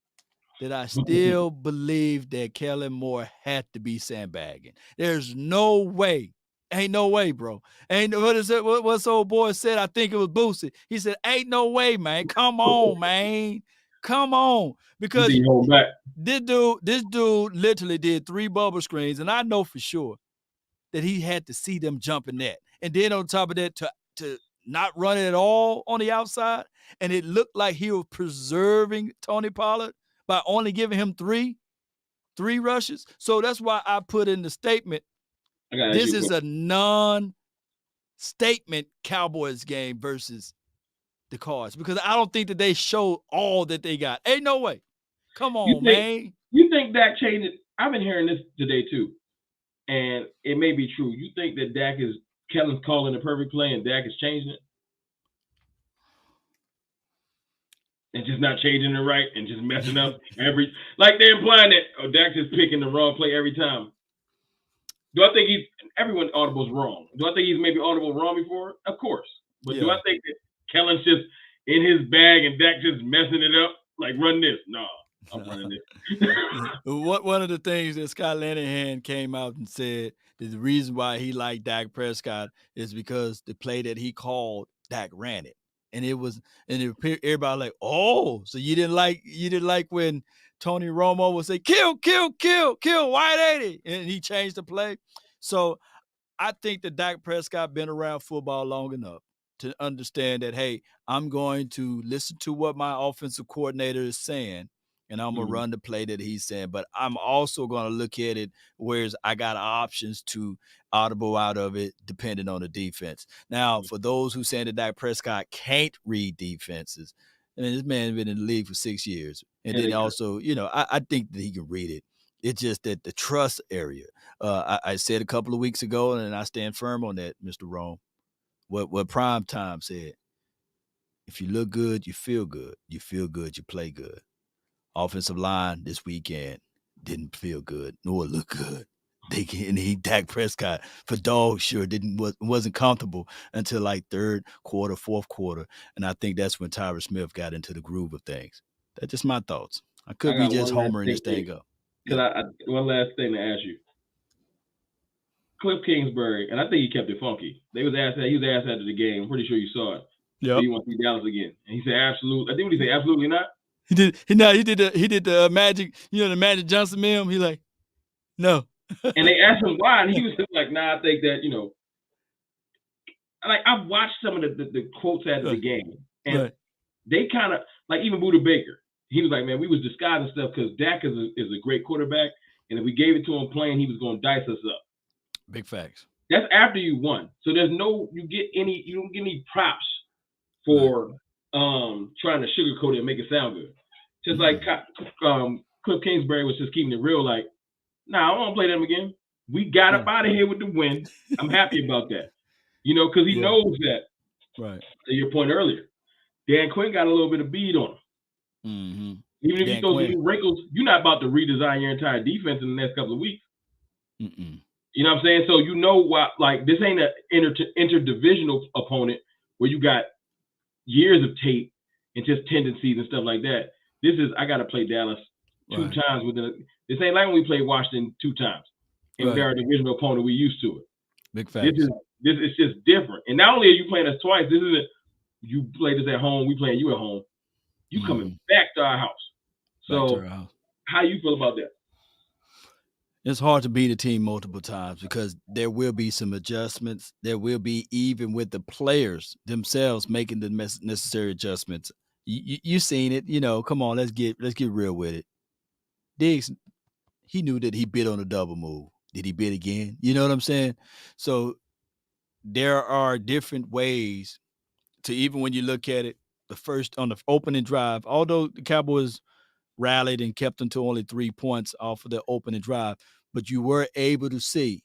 that I still believe that Kellen Moore had to be sandbagging. There's no way. Ain't no way, bro. Ain't what is it? What's old boy said? I think it was Boosie. He said, "Ain't no way, man. Come on, man. Come on." Because this dude literally did 3 bubble screens, and I know for sure that he had to see them jumping that. And then on top of that, to not run it at all on the outside, and it looked like he was preserving Tony Pollard by only giving him three rushes. So that's why I put in the statement, this is a non-statement Cowboys game versus the Cards, because I don't think that they showed all that they got. Ain't no way. Come on, man. You think Dak changed it? I've been hearing this today too, and it may be true. You think that Kellen's calling the perfect play and Dak is changing it? And just not changing it right and just messing up like they're implying that Dak's just picking the wrong play every time. Do I think everyone audible's wrong? Do I think he's maybe audible wrong before? Of course. But do I think that Kellen's just in his bag and Dak just messing it up? Like, run this. No, I'm running this. One of the things that Scott Linehan came out and said that the reason why he liked Dak Prescott is because the play that he called, Dak ran it. And everybody like, oh, so you didn't like when Tony Romo would say, kill, White 80, and he changed the play. So I think that Dak Prescott been around football long enough to understand that, hey, I'm going to listen to what my offensive coordinator is saying, and I'm going to run the play that he's saying. But I'm also going to look at it whereas I got options to audible out of it depending on the defense. Now, for those who saying that Dak Prescott can't read defenses, I mean, this man's been in the league for 6 years. And then also, I think that he can read it. It's just that the trust area. I said a couple of weeks ago, and I stand firm on that, Mr. Rome, what Prime Time said. If you look good, you feel good. You feel good, you play good. Offensive line this weekend didn't feel good nor look good. Dak Prescott for dog sure wasn't comfortable until like third quarter, fourth quarter, and I think that's when Tyron Smith got into the groove of things. That's just my thoughts. I could be just homering this thing up. One last thing to ask you. Cliff Kingsbury, and I think he kept it funky. He was asked after the game. I'm pretty sure you saw it. Yeah. Do you want to see Dallas again? And he said, absolutely. I think what he said, absolutely not. He did the Magic, the Magic Johnson meme. He like, no. And they asked him why, and he was like, nah, I think that, like I've watched some of the quotes after the game, and they kind of, like even Buda Baker, he was like, man, we was disguising stuff because Dak is a great quarterback, and if we gave it to him playing, he was going to dice us up. Big facts. That's after you won. So you don't get any props for trying to sugarcoat it and make it sound good. Just like Cliff Kingsbury was just keeping it real, like, nah, I don't want to play them again. We got up out of here with the win. I'm happy about that. Because he knows that. Right. To your point earlier, Dan Quinn got a little bit of bead on him. Mm-hmm. Even if you throw some wrinkles, you're not about to redesign your entire defense in the next couple of weeks. Mm-mm. You know what I'm saying? So why, like, this ain't an interdivisional opponent where you got years of tape and just tendencies and stuff like that. This is, I got to play Dallas two times this ain't like when we played Washington 2 times and they're a divisional opponent. We used to it. Big facts. This is just different. And not only are you playing us twice, this isn't you play this at home, we playing you at home. You coming back to our house. So how you feel about that? It's hard to beat a team multiple times because there will be some adjustments. There will be, even with the players themselves making the necessary he knew that he bid on a double move. Did he bid again? You know what I'm saying? So there are different ways to, even when you look at it, on the opening drive, although the Cowboys rallied and kept them to only 3 points off of the opening drive, but you were able to see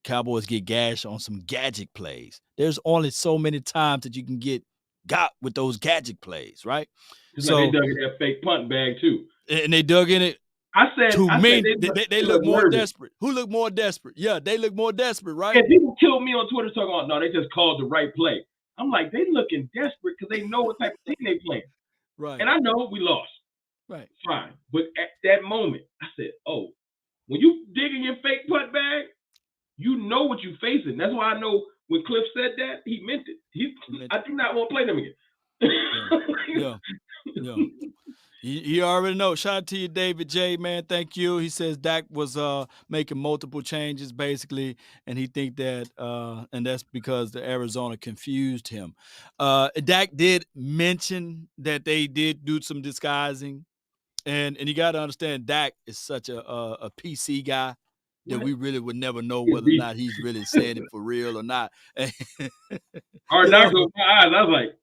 Cowboys get gashed on some gadget plays. There's only so many times that you can get got with those gadget plays, right? It's like they dug in that fake punt bag too. And they dug in it. I said They look more desperate. Who looked more desperate? Yeah, they look more desperate, right? And people killed me on Twitter talking about, no, they just called the right play. I'm like, they looking desperate because they know what type of team they playing. Right. And I know we lost. Right. Fine. But at that moment, I said, oh, when you dig in your fake punt bag, you know what you're facing. That's why I know when Cliff said that, he meant it. I do not want to play them again. Yeah. You already know. Shout out to you, David J, man. Thank you. He says Dak was making multiple changes, basically, and he think that and that's because the Arizona confused him. Dak did mention that they did do some disguising, and you got to understand Dak is such a PC guy that we really would never know whether or not he's really saying it for real or not. Or not with my eyes. I was like,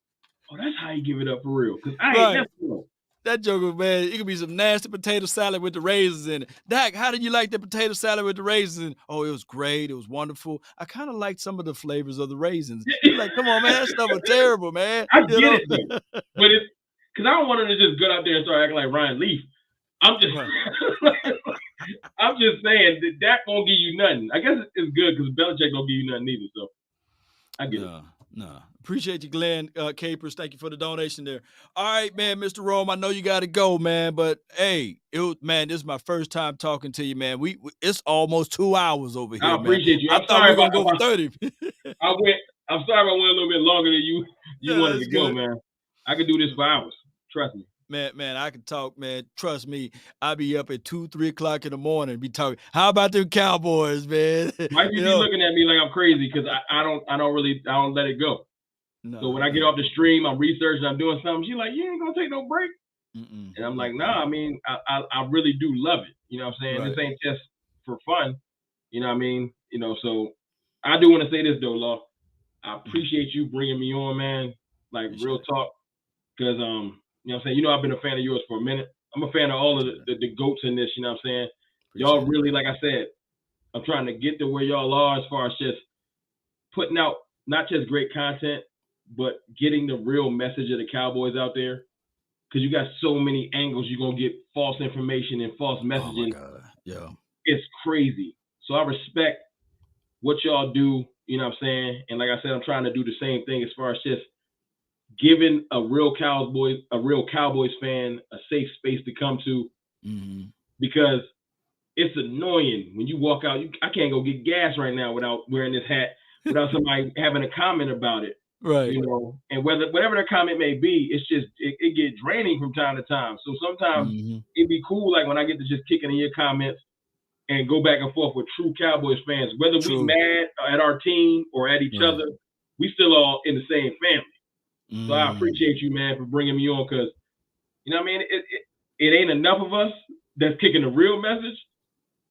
oh, that's how you give it up for real. Because I ain't never know. That joker, man, it could be some nasty potato salad with the raisins in it. Dak, how did you like the potato salad with the raisins in it? Oh, it was great. It was wonderful. I kind of liked some of the flavors of the raisins. You're like, come on, man, that stuff was terrible, man. I get it, though. But it's because I don't want him to just get out there and start acting like Ryan Leaf. I'm just saying that Dak won't give you nothing. I guess it's good because Belichick don't give you nothing either. So I get it. No. Appreciate you, Glenn Capers. Thank you for the donation there. All right, man, Mr. Rome, I know you got to go, man, but hey, this is my first time talking to you, man. It's almost 2 hours over here. I appreciate you. I thought we were gonna go for 30. I'm sorry if I went a little bit longer than you wanted to go, man. I could do this for hours. Trust me. Man, I can talk, man. Trust me, I'll be up at 2, 3 o'clock in the morning and be talking. How about them Cowboys, man? Why you be looking at me like I'm crazy? Because I don't let it go. No, so when I get off the stream, I'm researching, I'm doing something. She's like, you ain't gonna take no break. And I'm like, nah. I mean, I really do love it. You know what I'm saying? Right. This ain't just for fun. You know what I mean? You know, so I do want to say this though, Law. I appreciate you bringing me on, man. Like real talk, because you know what I'm saying. You know, I've been a fan of yours for a minute. I'm a fan of all of the goats in this. You know what I'm saying? Y'all really, like I said, I'm trying to get to where y'all are as far as just putting out not just great content, but getting the real message of the Cowboys out there. Because you got so many angles, you're going to get false information and false messaging. Oh, my God. Yeah. It's crazy. So I respect what y'all do, you know what I'm saying? And like I said, I'm trying to do the same thing as far as just giving a real Cowboys fan a safe space to come to. Because it's annoying when you walk out. I can't go get gas right now without wearing this hat, without somebody having a comment about it. Right. You know, and whatever the comment may be, it's just it get draining from time to time. So sometimes it'd be cool, like when I get to just kick in your comments and go back and forth with true Cowboys fans, whether we mad at our team or at each other, we still all in the same family. So I appreciate you, man, for bringing me on, because you know what I mean. It ain't enough of us that's kicking the real message.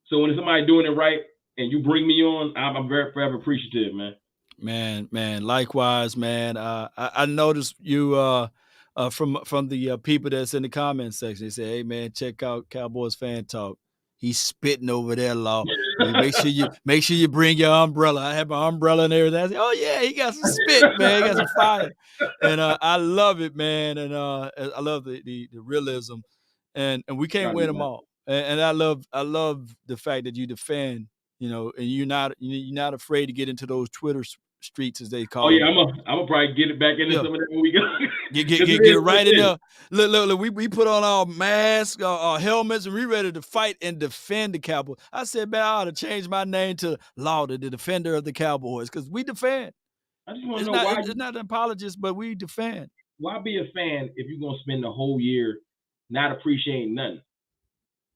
So when somebody doing it right and you bring me on, I'm very forever appreciative, man. Man, likewise, man. I noticed you from the people that's in the comment section. They say, "Hey, man, check out Cowboys Fan Talk. He's spitting over there, Law. Make sure you bring your umbrella. I have my umbrella and everything." I say, "Oh yeah, he got some spit, man. He got some fire." And I love it, man. And I love the realism, and we can't win them all. And I love the fact that you defend. You know, and you're not afraid to get into those Twitter streets, as they call them. I'm gonna probably get it back into some of that when we go. Get it right in there. Look, we put on our masks, our helmets, and we ready to fight and defend the Cowboys. I said, man, I ought to change my name to Lauder, the defender of the Cowboys, because we defend. I just want to know why. It's not an apologist, but we defend. Why be a fan if you're gonna spend the whole year not appreciating nothing?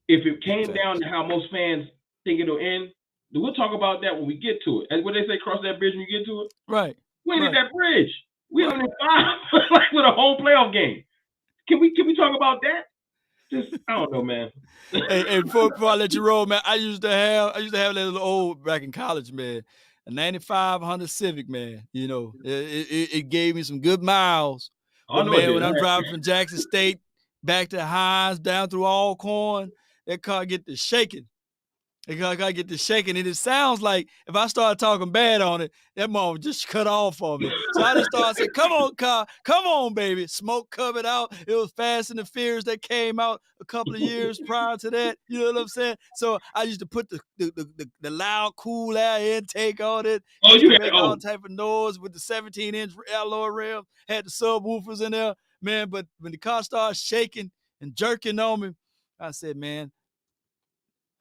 If it came down to how most fans think it'll end, we'll talk about that when we get to it. And what they say, cross that bridge when you get to it. Right. We ain't at that bridge. We only 5, like with a whole playoff game. Can we talk about that? I don't know, man. Hey, before I let you roll, man, I used to have that little old back in college, man, a 95 Honda Civic, man. You know, it gave me some good miles. I But know it man, did. when I'm driving from Jackson State back to Hines, down through Alcorn, that car get to shaking. I gotta get to shaking, and it sounds like if I start talking bad on it, that mom would just cut off on me. So I just started saying, "Come on, car, come on, baby." Smoke covered out. It was Fast and the Furious that came out a couple of years prior to that. You know what I'm saying? So I used to put the loud, cool air intake on it. Oh, Used you to had make all type of noise with the 17-inch alloy rim. Had the subwoofers in there, man. But when the car started shaking and jerking on me, I said, "Man,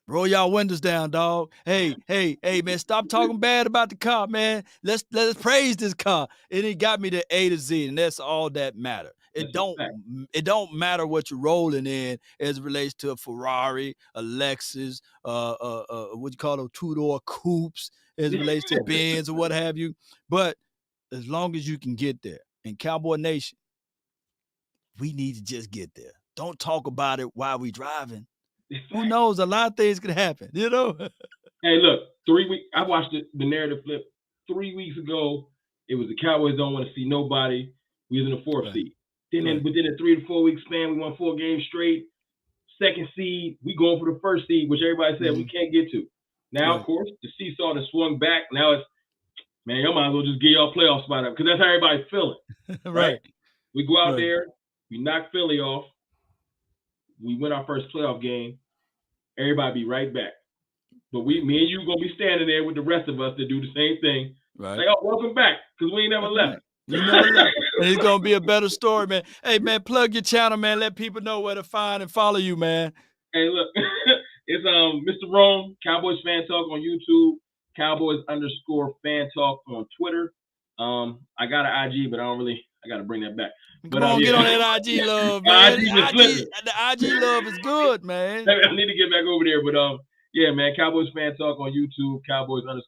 roll y'all windows down, dog. Hey, man, stop talking bad about the car, man. Let's praise this car." And it got me to A to Z, and that's all that matter. It don't matter what you're rolling in as it relates to a Ferrari, a Lexus, what you call those two-door coupes, as it relates to Benz or what have you. But as long as you can get there, in Cowboy Nation, we need to just get there. Don't talk about it while we driving. Who knows? A lot of things can happen, you know? Hey, look, 3 weeks. I watched the narrative flip 3 weeks ago. It was the Cowboys don't want to see nobody. We was in the fourth seed. Then within a 3 to 4 week span, we won 4 games straight. Second seed, we going for the first seed, which everybody said we can't get to. Now, of course, the seesaw has swung back. Now it's, man, y'all might as well just get y'all playoff spot up because that's how everybody's feeling. Right? We go out there, we knock Philly off. We win our first playoff game. Everybody be right back. But me and you gonna be standing there with the rest of us to do the same thing. Right. Like, oh, welcome back, because we ain't never left. You never left. And it's gonna be a better story, man. Hey, man, plug your channel, man. Let people know where to find and follow you, man. Hey, look, it's Mr. Rome, Cowboys Fan Talk on YouTube, Cowboys_Fan Talk on Twitter. I got an IG, but I gotta bring that back. Come on, get on that IG love, man. The IG love is good, man. I need to get back over there, but yeah, man, Cowboys Fan Talk on YouTube, Cowboys_Fan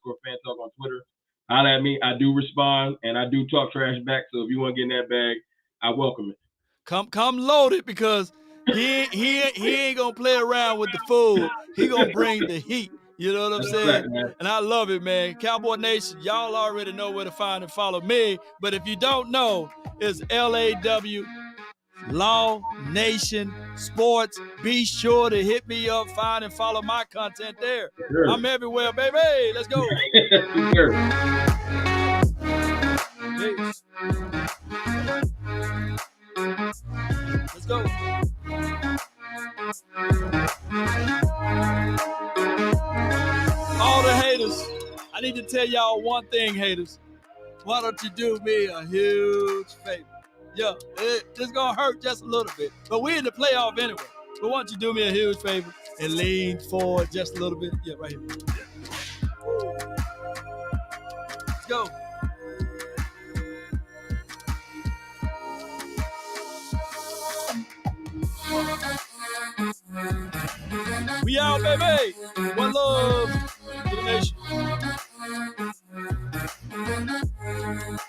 Talk on Twitter. Holla at me. I do respond, and I do talk trash back, so if you want to get in that bag, I welcome it. Come loaded, because he ain't going to play around with the food. He going to bring the heat. You know what I'm saying? Right, and I love it, man. Cowboy Nation, y'all already know where to find and follow me, but if you don't know, it's LAW Law Nation Sports. Be sure to hit me up, find and follow my content there. Sure. I'm everywhere, baby. Let's go. Sure. Let's go. All the haters, I need to tell y'all one thing, haters. Why don't you do me a huge favor? Yeah, it's gonna hurt just a little bit, but we're in the playoff anyway. But why don't you do me a huge favor and lean forward just a little bit? Yeah, right here. Let's go. We out, baby. One love to the nation.